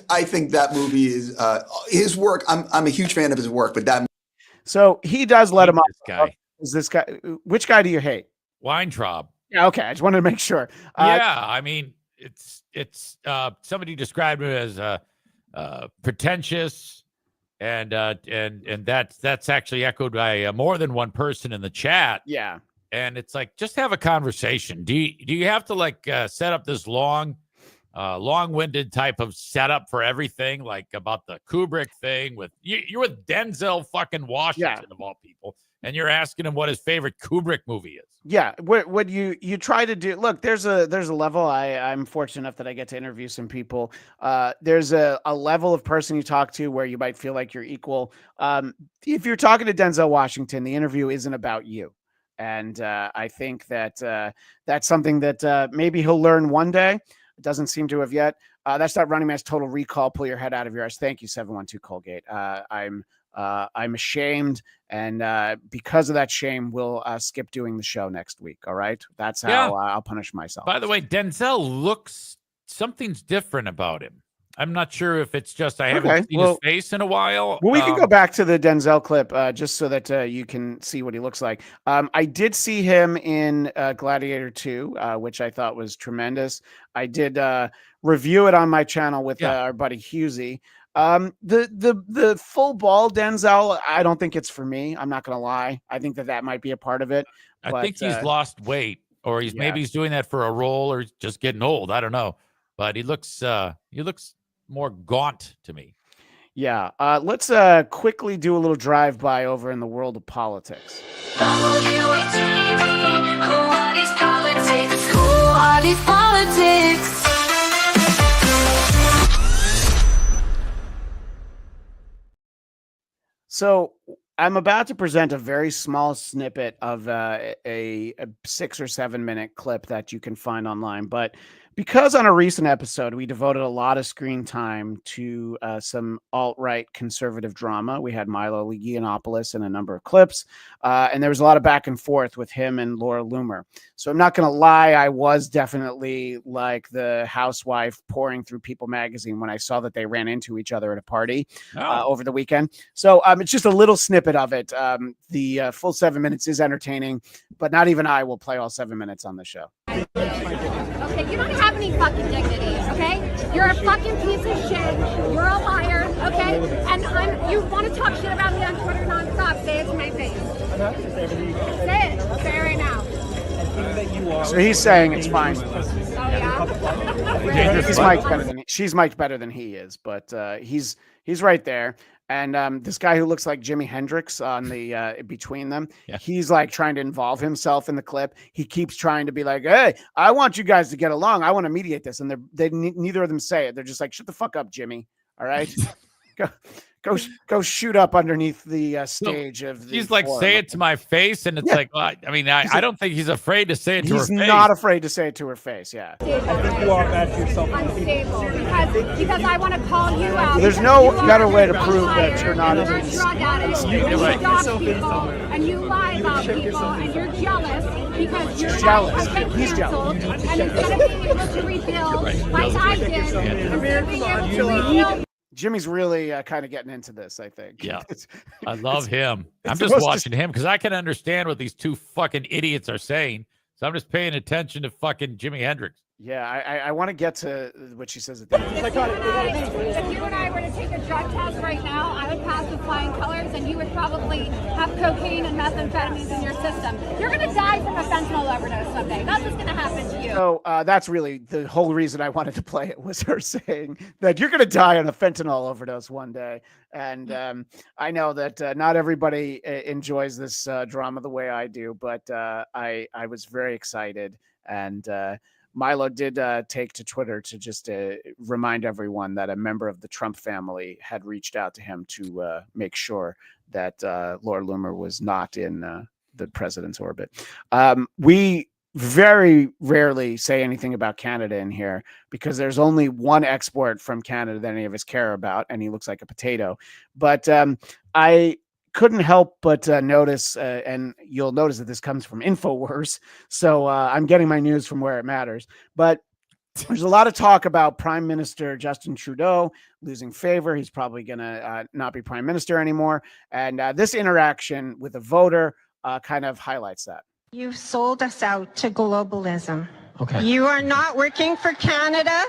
I think that movie is his work. I'm a huge fan of his work, but that. So he does let him off. Guy. Is this guy? Which guy do you hate? Weintraub. Yeah. Okay. I just wanted to make sure. I mean, it's somebody described him as pretentious, and that's actually echoed by more than one person in the chat. Yeah. And it's like, just have a conversation. Do you have to set up this long-winded type of setup for everything, like about the Kubrick thing with you're with Denzel fucking Washington of all people, and you're asking him what his favorite Kubrick movie is. Yeah, what you try to do. Look, there's a level. I'm fortunate enough that I get to interview some people. There's a level of person you talk to where you might feel like you're equal. If you're talking to Denzel Washington, the interview isn't about you. And I think that that's something that maybe he'll learn one day. It doesn't seem to have yet. That's not Running Man's Total Recall. Pull your head out of your ass. Thank you, 712 Colgate. I'm ashamed, and because of that shame, we'll skip doing the show next week. All right, that's how I'll punish myself. By the way, Denzel something's different about him. I'm not sure if it's just I haven't seen his face in a while. Well, we can go back to the Denzel clip just so that you can see what he looks like. I did see him in Gladiator 2, which I thought was tremendous. I did review it on my channel with our buddy Husey. The full ball Denzel, I don't think it's for me. I'm not going to lie. I think that might be a part of it. I think he's lost weight, or maybe he's doing that for a role, or just getting old. I don't know, but he looks more gaunt to me. Yeah. Let's quickly do a little drive-by over in the world of politics. Who are these politics? So I'm about to present a very small snippet of a 6 or 7 minute clip that you can find online, but because on a recent episode, we devoted a lot of screen time to some alt-right conservative drama. We had Milo Yiannopoulos in a number of clips, and there was a lot of back and forth with him and Laura Loomer. So I'm not going to lie, I was definitely like the housewife pouring through People magazine when I saw that they ran into each other at a party over the weekend. So it's just a little snippet of it. The full 7 minutes is entertaining, but not even I will play all 7 minutes on the show. Okay, you don't have any fucking dignity, okay? You're a fucking piece of shit. You're a liar, okay? And you want to talk shit about me on Twitter nonstop. Say it to my face. I'm happy to say it. Say it. Say it right now. So he's saying it's fine. Oh, yeah? She's much better than he is, but he's right there. And this guy who looks like Jimi Hendrix on the between them, he's like trying to involve himself in the clip. He keeps trying to be like, "Hey, I want you guys to get along. I want to mediate this." And neither of them say it. They're just like, "Shut the fuck up, Jimmy. All right, go shoot up underneath the stage of the." He's like, forum. "Say it to my face," and it's like, well, I mean, I don't think he's afraid to say it to her face. He's not afraid to say it to her face. Yeah. I think you are bad to yourself. Unstable because I want to call you out. There's no better way to prove that you're not a drug addict. You stalk people and you lie about people and you're jealous because you're jealous. He's jealous. And instead of being able to rebuild like I did, instead of being able to rebuild. Jimmy's really kind of getting into this, I think. Yeah, I love him. I'm just watching him because I can understand what these two fucking idiots are saying. So I'm just paying attention to fucking Jimi Hendrix. Yeah, I want to get to what she says at the end. If you and I were to take a drug test right now, I would pass with flying colors, and you would probably have cocaine and methamphetamines in your system. You're going to die from a fentanyl overdose someday. That's what's going to happen to you. So that's really the whole reason I wanted to play it, was her saying that you're going to die on a fentanyl overdose one day. And I know that not everybody enjoys this drama the way I do, but I was very excited. And Milo did take to Twitter to just remind everyone that a member of the Trump family had reached out to him to make sure that Laura Loomer was not in the president's orbit. We very rarely say anything about Canada in here because there's only one export from Canada that any of us care about, and he looks like a potato. But I couldn't help but notice, and you'll notice that this comes from InfoWars, so I'm getting my news from where it matters. But there's a lot of talk about Prime Minister Justin Trudeau losing favor. He's probably going to not be Prime Minister anymore. And this interaction with a voter kind of highlights that. You've sold us out to globalism. Okay. You are not working for Canada.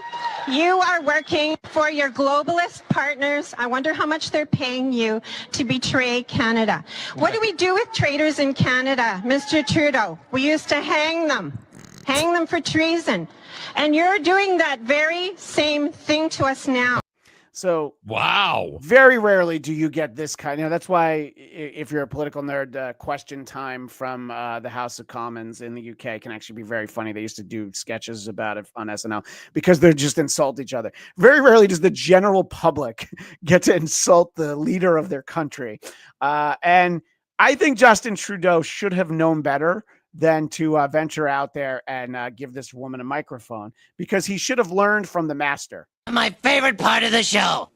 You are working for your globalist partners. I wonder how much they're paying you to betray Canada. Okay. What do we do with traitors in Canada, Mr. Trudeau? We used to hang them for treason. And you're doing that very same thing to us now. So wow, very rarely do you get this kind. That's why if you're a political nerd, question time from the House of Commons in the UK can actually be very funny. They used to do sketches about it on SNL because they just insult each other. Very rarely does the general public get to insult the leader of their country. And I think Justin Trudeau should have known better than to venture out there and give this woman a microphone, because he should have learned from the master. My favorite part of the show.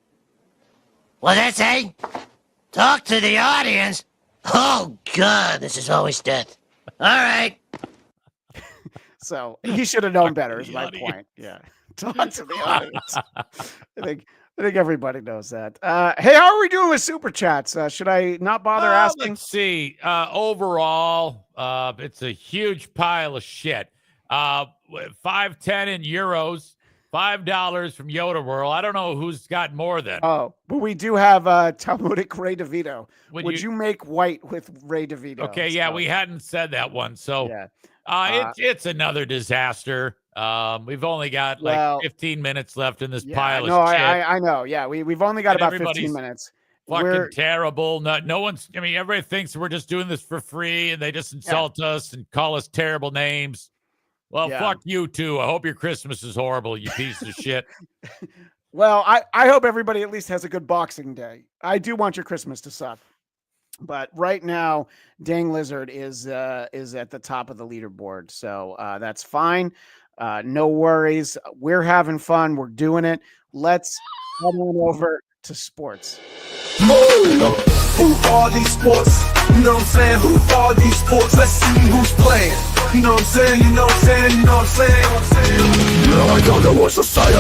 What'd that say? Talk to the audience? Oh, God, this is always death. All right. So he should have known better, is my point. Yeah. Talk to the audience. I think everybody knows that. Hey, how are we doing with Super Chats? Should I not bother asking? Let's see. Overall, it's a huge pile of shit. 5.10 in euros. $5 from Yoda World. I don't know who's got more than. Oh, but we do have Talmudic Ray DeVito. Would you make white with Ray DeVito? Okay, yeah, we hadn't said that one. So it's another disaster. We've only got like 15 minutes left in this pile of shit. I know. Yeah, we've only got about 15 minutes. Fucking terrible. No one's, I mean, everybody thinks we're just doing this for free and they just insult us and call us terrible names. Well, fuck you too. I hope your Christmas is horrible, you piece of shit. Well, I hope everybody at least has a good Boxing Day. I do want your Christmas to suck. But right now, Dang Lizard is at the top of the leaderboard. So that's fine. No worries. We're having fun. We're doing it. Let's head on over to sports. Who are these sports? You know what I'm saying? Who are these sports? Let's see who's playing. You know what I'm saying? You know what I'm saying? You know what I'm saying? No, I don't know what to say.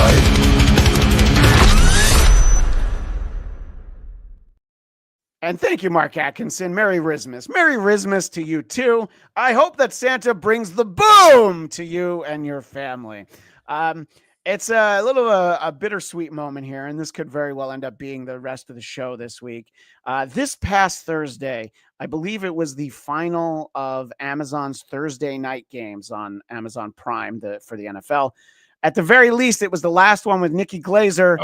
And thank you, Mark Atkinson. Merry Rizzmass. Merry Rizzmass to you, too. I hope that Santa brings the boom to you and your family. It's a little a bittersweet moment here, and this could very well end up being the rest of the show this week. This past Thursday, I believe it was the final of Amazon's Thursday night games on Amazon Prime for the NFL. At the very least, it was the last one with Nikki Glaser,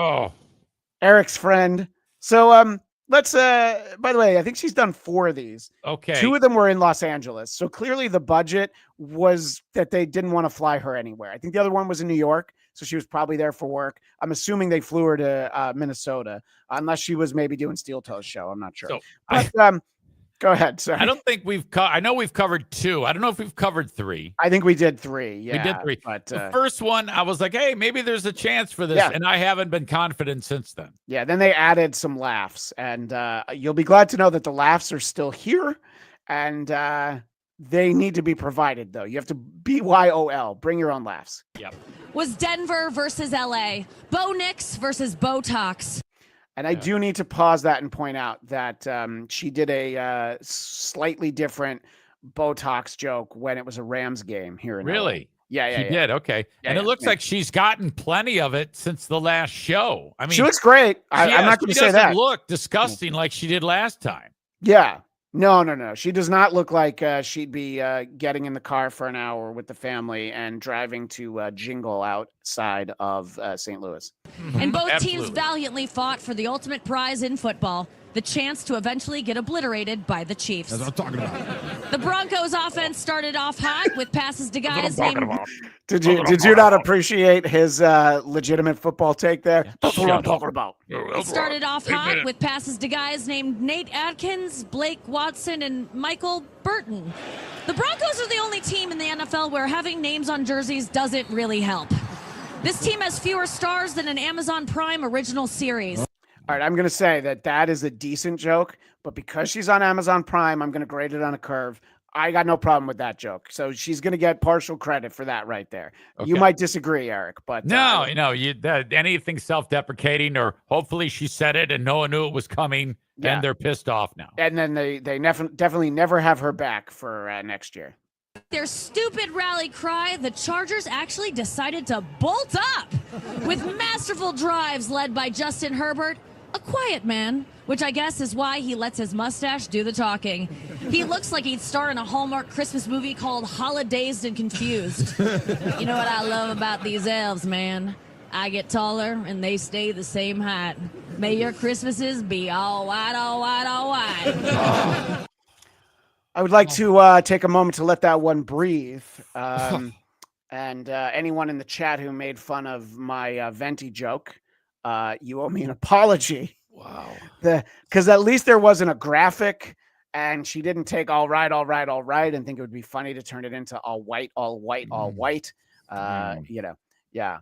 Eric's friend. So let's by the way, I think she's done 4 of these. Okay. 2 of them were in Los Angeles. So clearly the budget was that they didn't want to fly her anywhere. I think the other one was in New York, so she was probably there for work. I'm assuming they flew her to Minnesota, unless she was maybe doing Steel Toes show. I'm not sure. So but go ahead. Sorry. I don't think I know we've covered 2. I don't know if we've covered 3. I think we did 3. Yeah, we did 3. But the first one, I was like, hey, maybe there's a chance for this. Yeah. And I haven't been confident since then. Yeah, then they added some laughs. And you'll be glad to know that the laughs are still here. And they need to be provided, though. You have to BYOL. Bring your own laughs. Yep. Was Denver versus LA. Bo Nix versus Botox. And I do need to pause that and point out that she did a slightly different Botox joke when it was a Rams game here in LA. Really? Yeah. She did. Okay. Yeah, and it looks like she's gotten plenty of it since the last show. I mean, she looks great. I'm not going to say that. Look disgusting like she did last time. Yeah. No. She does not look like she'd be getting in the car for an hour with the family and driving to Jingle outside of St. Louis. And both teams valiantly fought for the ultimate prize in football, the chance to eventually get obliterated by the Chiefs. That's what I'm talking about. The Broncos offense started off hot with passes to guys named... Did you not appreciate his legitimate football take there? That's what I'm talking about. It started off hot with passes to guys named Nate Atkins, Blake Watson, and Michael Burton. The Broncos are the only team in the NFL where having names on jerseys doesn't really help. This team has fewer stars than an Amazon Prime original series. All right, I'm going to say that is a decent joke, but because she's on Amazon Prime, I'm going to grade it on a curve. I got no problem with that joke. So she's going to get partial credit for that right there. Okay. You might disagree, Eric, but no, anything self-deprecating, or hopefully she said it and no one knew it was coming, and they're pissed off now. And then they definitely never have her back for next year. Their stupid rally cry, the Chargers actually decided to bolt up with masterful drives led by Justin Herbert, a quiet man, which I guess is why he lets his mustache do the talking. He looks like he'd star in a Hallmark Christmas movie called Holidazed and Confused. You know what I love about these elves, man? I get taller and they stay the same height. May your Christmases be all white, all white, all white. I would like to take a moment to let that one breathe. And anyone in the chat who made fun of my venti joke, you owe me an apology. Wow. Because at least there wasn't a graphic, and she didn't take all right, and think it would be funny to turn it into all white, all white, all white. Yeah.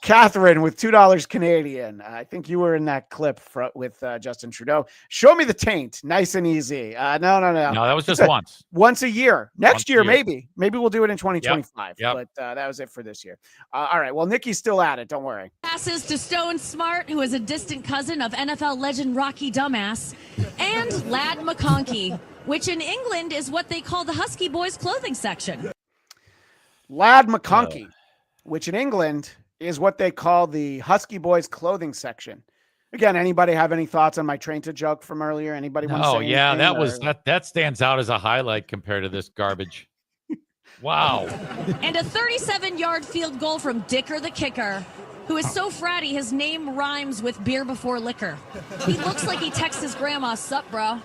Catherine with $2 Canadian. I think you were in that clip with Justin Trudeau. Show me the taint. Nice and easy. No. No, that was just once. Once a year. Next year, maybe. Maybe we'll do it in 2025. Yep. But that was it for this year. All right. Well, Nikki's still at it. Don't worry. Passes to Stone Smart, who is a distant cousin of NFL legend Rocky Dumbass, and Lad McConkey, which in England is what they call the Husky Boys clothing section. Lad McConkey, which in England is what they call the Husky Boys clothing section. Again, anybody have any thoughts on my train to joke from earlier? Anybody want to say anything? That stands out as a highlight compared to this garbage. Wow. And a 37-yard field goal from Dicker the kicker, who is so fratty his name rhymes with beer before liquor. He looks like he texts his grandma, "Sup, bro?"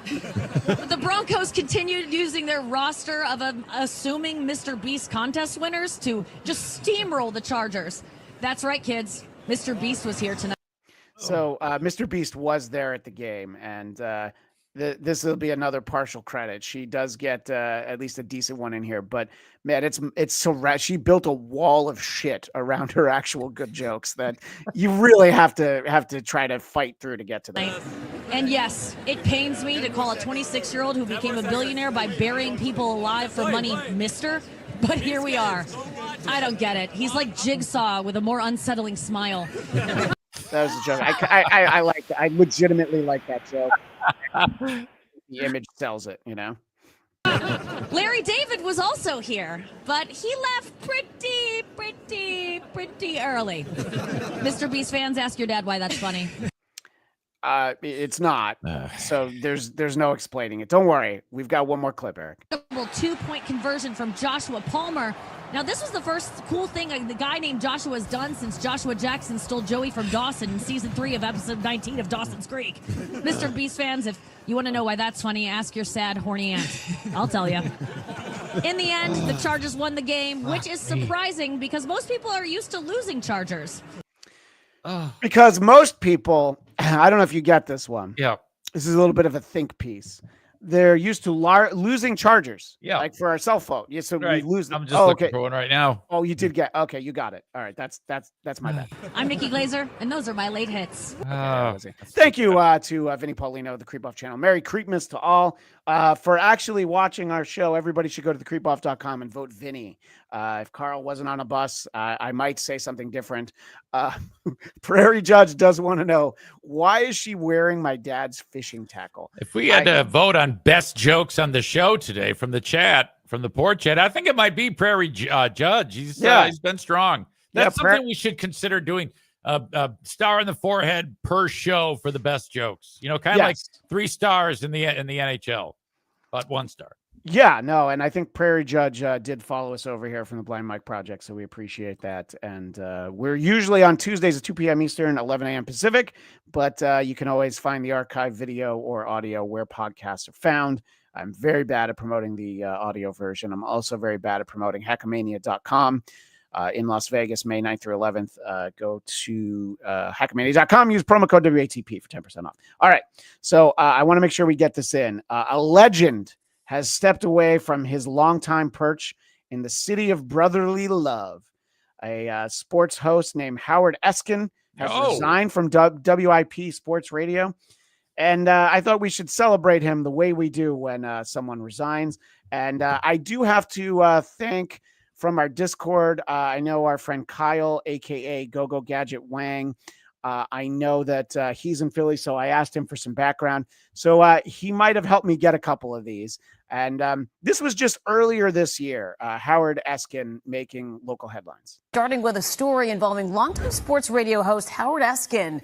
But the Broncos continued using their roster of assuming Mr. Beast contest winners to just steamroll the Chargers. That's right, kids. Mr. Beast was here tonight. So Mr. Beast was there at the game, and this will be another partial credit. She does get at least a decent one in here, but man, it's so she built a wall of shit around her actual good jokes that you really have to try to fight through to get to them. And yes, it pains me to call a 26-year-old who became a billionaire by burying people alive for money, mister. But here we are. I don't get it. He's like Jigsaw with a more unsettling smile. That was a joke. I like that. I legitimately like that joke. The image sells it, Larry David was also here, but he left pretty early. Mr. Beast fans, ask your dad why that's funny. It's not. So there's no explaining it. Don't worry. We've got one more clip, Eric. 2-point conversion from Joshua Palmer. Now, this was the first cool thing the guy named Joshua has done since Joshua Jackson stole Joey from Dawson in season 3 of episode 19 of Dawson's Creek. Mr. Beast fans, if you want to know why that's funny, ask your sad, horny aunt. I'll tell you. In the end, the Chargers won the game, which is surprising because most people are used to losing Chargers. Because most people, I don't know if you get this one. Yeah. This is a little bit of a think piece. They're used to losing Chargers. Yeah. Like for our cell phone. Yeah, so Right. we lose them. I'm just looking for one right now. Oh, you did get. Okay, you got it. All right, that's my bad. I'm Nikki Glaser, and those are my late hits. Thank you to Vinny Paulino, the Creep Off channel. Merry Creepmas to all. For actually watching our show, everybody should go to thecreepoff.com and vote Vinny. If Carl wasn't on a bus, I might say something different. Prairie Judge does want to know, why is she wearing my dad's fishing tackle? If we had to vote on best jokes on the show today from the chat, from the poor chat, I think it might be Prairie Judge. He's been strong. That's something we should consider doing. Star in the forehead per show for the best jokes. You know, kind of like 3 stars in the NHL, but 1 star. Yeah, no, and I think Prairie Judge did follow us over here from the Blind Mike Project, so we appreciate that. And we're usually on Tuesdays at 2 p.m. Eastern, 11 a.m. Pacific, but you can always find the archive video or audio where podcasts are found. I'm very bad at promoting the audio version. I'm also very bad at promoting hackamania.com. In Las Vegas, May 9th through 11th. Go to hackamania.com, use promo code WATP for 10% off. All right, so I want to make sure we get this in. A legend has stepped away from his longtime perch in the city of brotherly love. A sports host named Howard Eskin has resigned from WIP Sports Radio. And I thought we should celebrate him the way we do when someone resigns. And I do have to thank from our Discord. I know our friend Kyle, a.k.a. GoGo Gadget Wang. I know that he's in Philly, so I asked him for some background. So he might have helped me get a couple of these. And this was just earlier this year, Howard Eskin making local headlines. Starting with a story involving longtime sports radio host Howard Eskin.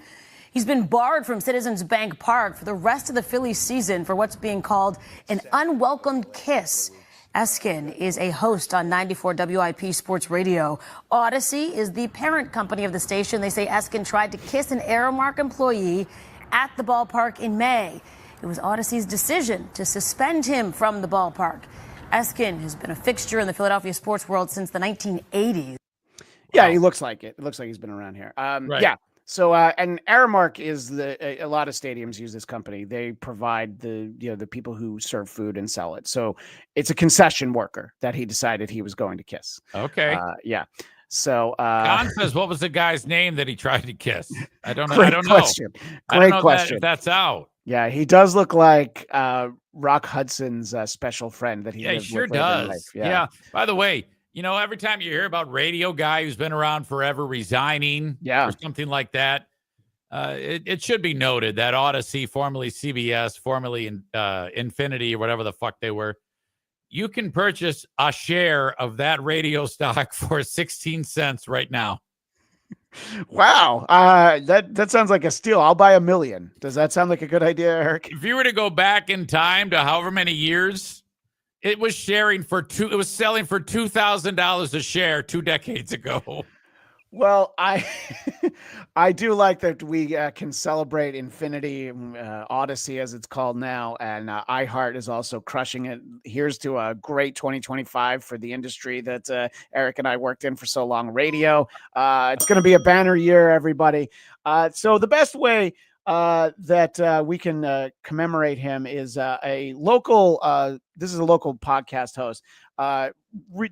He's been barred from Citizens Bank Park for the rest of the Phillies season for what's being called an unwelcomed kiss. Eskin is a host on 94 WIP Sports Radio. Odyssey is the parent company of the station. They say Eskin tried to kiss an Aramark employee at the ballpark in May. It was Odyssey's decision to suspend him from the ballpark. Eskin has been a fixture in the Philadelphia sports world since the 1980s. Yeah, he looks like it. It looks like he's been around here. Right. Yeah. So, and Aramark is a lot of stadiums use this company. They provide the people who serve food and sell it. So it's a concession worker that he decided he was going to kiss. Okay. Yeah. So, Don says, what was the guy's name that he tried to kiss? I don't know. Great I don't know. question. I don't Great know question. if that's out. Yeah, he does look like Rock Hudson's special friend that he Yeah, he lived sure with later in does. life. Yeah. By the way, you know, every time you hear about radio guy who's been around forever resigning or something like that, it should be noted that Odyssey, formerly CBS, formerly Infinity or whatever the fuck they were, you can purchase a share of that radio stock for 16 cents right now. Wow. That sounds like a steal. I'll buy $1 million. Does that sound like a good idea, Eric? If you were to go back in time to however many years, it was selling for $2,000 a share 2 decades ago. Well, I do like that we can celebrate Infinity, Odyssey as it's called now, and iHeart is also crushing it. Here's to a great 2025 for the industry that Eric and I worked in for so long, radio. It's going to be a banner year, everybody. So the best way that we can commemorate him is a local, this is a local podcast host.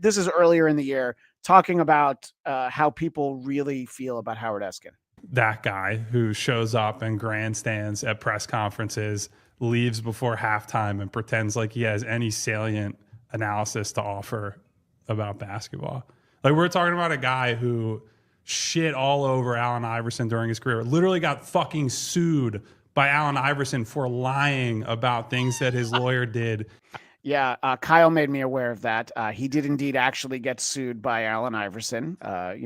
This is earlier in the year, talking about how people really feel about Howard Eskin. That guy who shows up in grandstands at press conferences, leaves before halftime, and pretends like he has any salient analysis to offer about basketball. Like, we're talking about a guy who shit all over Allen Iverson during his career, literally got fucking sued by Allen Iverson for lying about things that his lawyer did. Yeah, Kyle made me aware of that. He did indeed actually get sued by Allen Iverson, a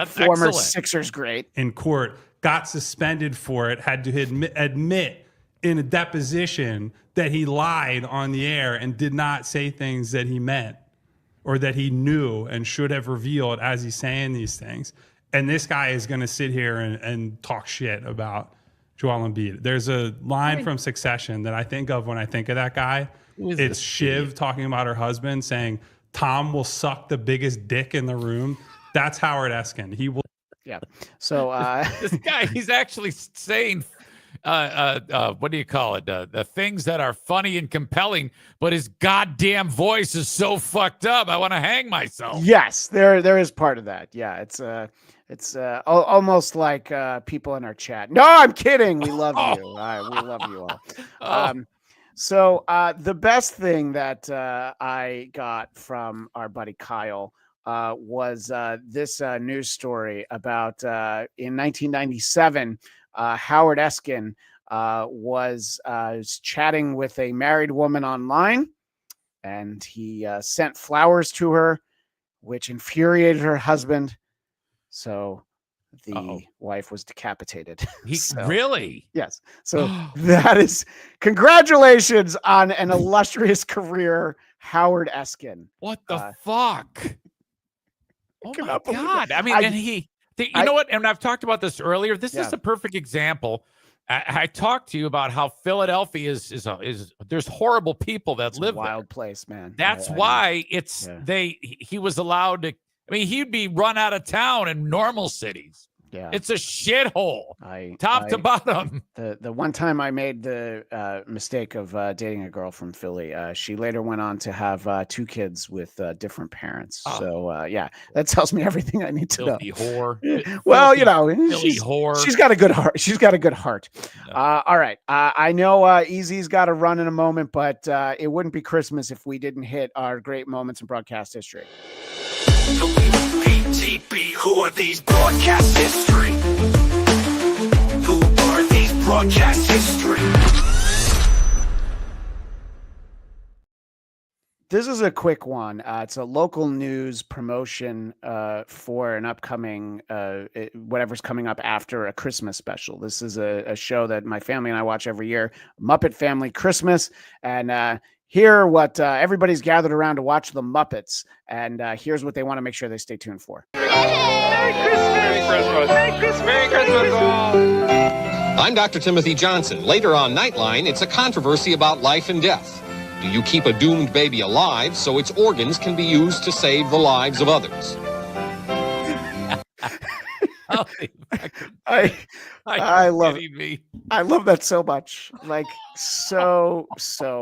former excellent. Sixers great. In court, got suspended for it, had to admit in a deposition that he lied on the air and did not say things that he meant or that he knew and should have revealed as he's saying these things. And this guy is going to sit here and talk shit about Joel Embiid. There's a line from Succession that I think of when I think of that guy. It's Shiv talking about her husband saying, Tom will suck the biggest dick in the room. That's Howard Eskin. He will. Yeah. So this guy, he's actually saying, what do you call it? The things that are funny and compelling, but his goddamn voice is so fucked up. I want to hang myself. Yes, there is part of that. Yeah, it's almost like people in our chat. No, I'm kidding. We love you. We love you all. So the best thing that I got from our buddy Kyle was this news story about in 1997, Howard Eskin was chatting with a married woman online, and he sent flowers to her, which infuriated her husband. So the wife was decapitated. Really? Yes. So that is congratulations on an illustrious career, Howard Eskin. What the fuck? Oh my God. I mean, you know what? And I've talked about this earlier. This is a perfect example. I talked to you about how Philadelphia is there's horrible people that live there. Wild place, man. That's why he was allowed to. I mean, he'd be run out of town in normal cities. Yeah, it's a shithole, top to bottom. The one time I made the mistake of dating a girl from Philly, she later went on to have 2 kids with different parents. So yeah, that tells me everything I need to know. Whore. Well, whore. She's got a good heart. She's got a good heart. All right, I know Easy's got to run in a moment, but it wouldn't be Christmas if we didn't hit our great moments in broadcast history. BTB, who are these broadcast history? Who are these broadcast history? This is a quick one. It's a local news promotion for an upcoming, whatever's coming up after a Christmas special. This is a show that my family and I watch every year, Muppet Family Christmas. And hear what everybody's gathered around to watch the Muppets. And here's what they want to make sure they stay tuned for. Merry Christmas! Merry Christmas! Merry Christmas all! I'm Dr. Timothy Johnson. Later on Nightline, it's a controversy about life and death. Do you keep a doomed baby alive so its organs can be used to save the lives of others? I love it. I love that so much. Like so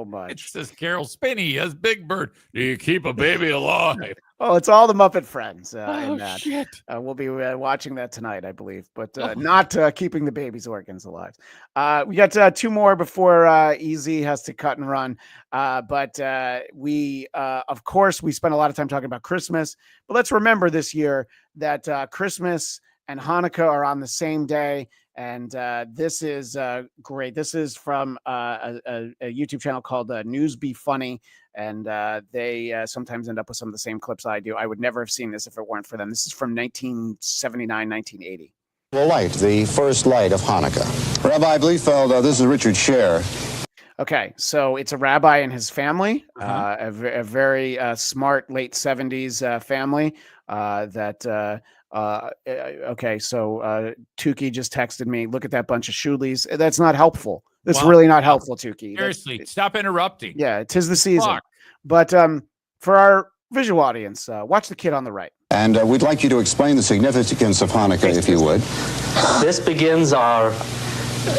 much. It says Carol Spinney as Big Bird. Do you keep a baby alive? Oh, it's all the Muppet friends in that. Shit. We'll be watching that tonight, I believe, but not keeping the baby's organs alive. We got 2 more before Easy has to cut and run. But we, of course, we spent a lot of time talking about Christmas. But let's remember this year that Christmas and Hanukkah are on the same day. And this is great. This is from a YouTube channel called News Be Funny. And they sometimes end up with some of the same clips I do. I would never have seen this if it weren't for them. This is from 1979, 1980. The light, the first light of Hanukkah. Rabbi Bliefeld, this is Richard Scher. Okay, so it's a rabbi and his family, a very smart late 70s family okay, so Tukey just texted me, look at that bunch of shoolies. That's not helpful. That's really not helpful, Tukey. Seriously, stop interrupting. Yeah, 'tis the season. Fuck. But for our visual audience, watch the kid on the right. And we'd like you to explain the significance of Hanukkah, if you would. This begins our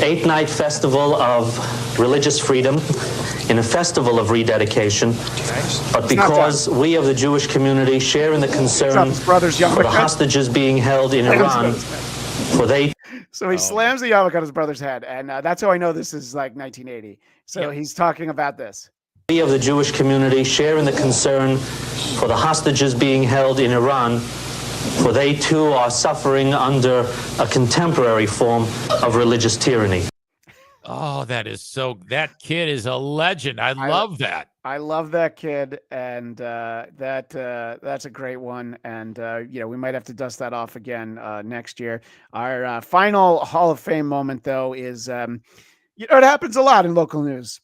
8-night festival of religious freedom in a festival of rededication. But because we of the Jewish community share in the concern for the hostages being held in Iran, So he slams the yarmulke on his brother's head, and that's how I know this is like 1980. So he's talking about this. We of the Jewish community share in the concern for the hostages being held in Iran, for they too are suffering under a contemporary form of religious tyranny. Oh, that kid is a legend. I love that. I love that kid, and that's a great one. And we might have to dust that off again next year. Our final Hall of Fame moment, though, is it happens a lot in local news.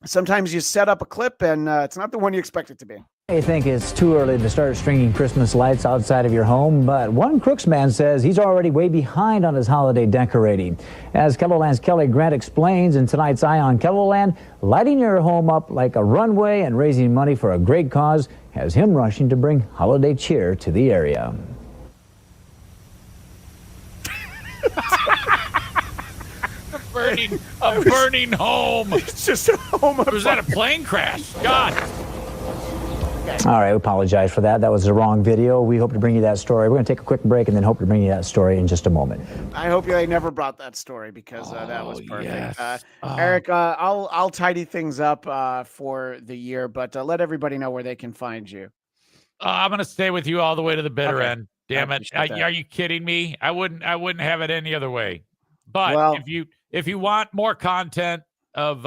Sometimes you set up a clip, and it's not the one you expect it to be. I think it's too early to start stringing Christmas lights outside of your home, but one Crooks man says he's already way behind on his holiday decorating. As KELOLAND's Kelly Grant explains in tonight's Eye on KELOLAND, lighting your home up like a runway and raising money for a great cause has him rushing to bring holiday cheer to the area. A burning home. It's just a home. Was that a plane crash? God. All right, we apologize for that. That was the wrong video. We hope to bring you that story. We're going to take a quick break and then hope to bring you that story in just a moment. I hope they never brought that story because that was perfect. Yes. Eric, I'll tidy things up for the year, but let everybody know where they can find you. I'm going to stay with you all the way to the bitter end. Damn it! appreciate that. Are you kidding me? I wouldn't have it any other way. But if you want more content of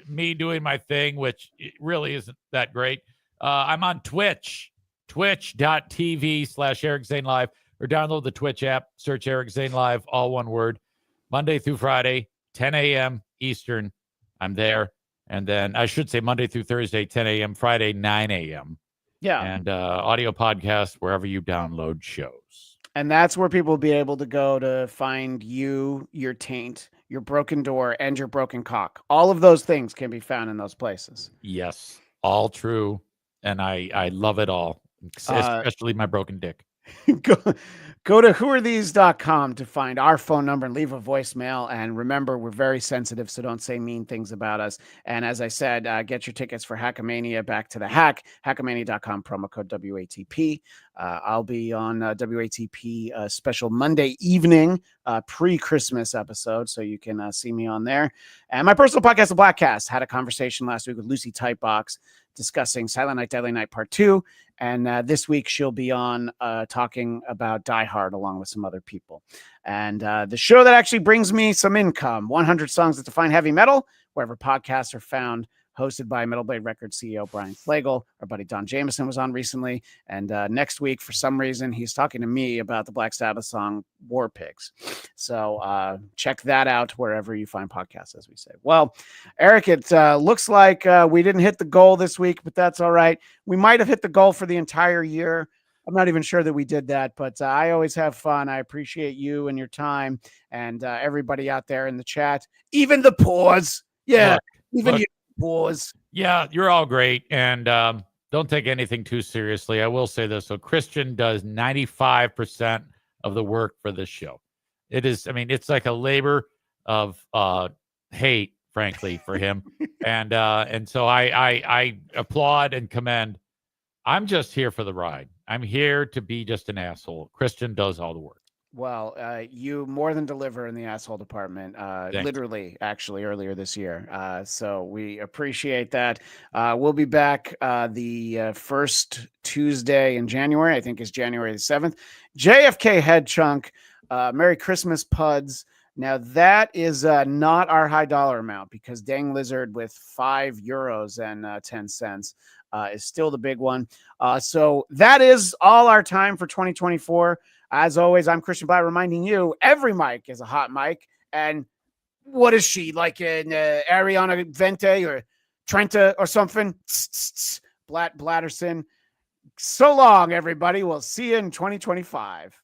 me doing my thing, which it really isn't that great, I'm on Twitch, twitch.tv/Eric Zane Live, or download the Twitch app, search Eric Zane Live, all one word, Monday through Friday, 10 a.m. Eastern. I'm there. And then I should say Monday through Thursday, 10 a.m., Friday, 9 a.m. Yeah. And audio podcast wherever you download shows. And that's where people will be able to go to find you, your taint, your broken door, and your broken cock. All of those things can be found in those places. Yes, all true. And I love it all, especially my broken dick. Go to whoarethese.com to find our phone number and leave a voicemail. And remember, we're very sensitive, so don't say mean things about us. And as I said, get your tickets for Hackamania Back to the Hack, hackamania.com, promo code WATP. I'll be on WATP special Monday evening pre-Christmas episode, so you can see me on there. And my personal podcast, The Blackcast, had a conversation last week with Lucy Tightbox discussing Silent Night, Deadly Night Part 2. And this week she'll be on talking about Die Hard along with some other people. And the show that actually brings me some income, 100 Songs That Define Heavy Metal, wherever podcasts are found, hosted by Metal Blade Records CEO Brian Flagle. Our buddy Don Jameson was on recently. And next week, for some reason, he's talking to me about the Black Sabbath song War Pigs. So check that out wherever you find podcasts, as we say. Well, Eric, it looks like we didn't hit the goal this week, but that's all right. We might have hit the goal for the entire year. I'm not even sure that we did that, but I always have fun. I appreciate you and your time and everybody out there in the chat, even the pause. Yeah, Look. you. Pause. Yeah, you're all great. And don't take anything too seriously. I will say this. So Christian does 95% of the work for this show. It is, I mean, it's like a labor of hate, frankly, for him. And so I applaud and commend. I'm just here for the ride. I'm here to be just an asshole. Christian does all the work. Well, you more than deliver in the asshole department, literally, actually, earlier this year. So we appreciate that. We'll be back the first Tuesday in January, I think is January the 7th. JFK Head Chunk, Merry Christmas Puds. Now, that is not our high dollar amount because Dang Lizard with €5 and 10 cents is still the big one. So that is all our time for 2024. As always, I'm Christian Bladt reminding you every mic is a hot mic. And what is she, like an Ariana Vente or Trenta or something? Blatt Blatterson. So long, everybody. We'll see you in 2025.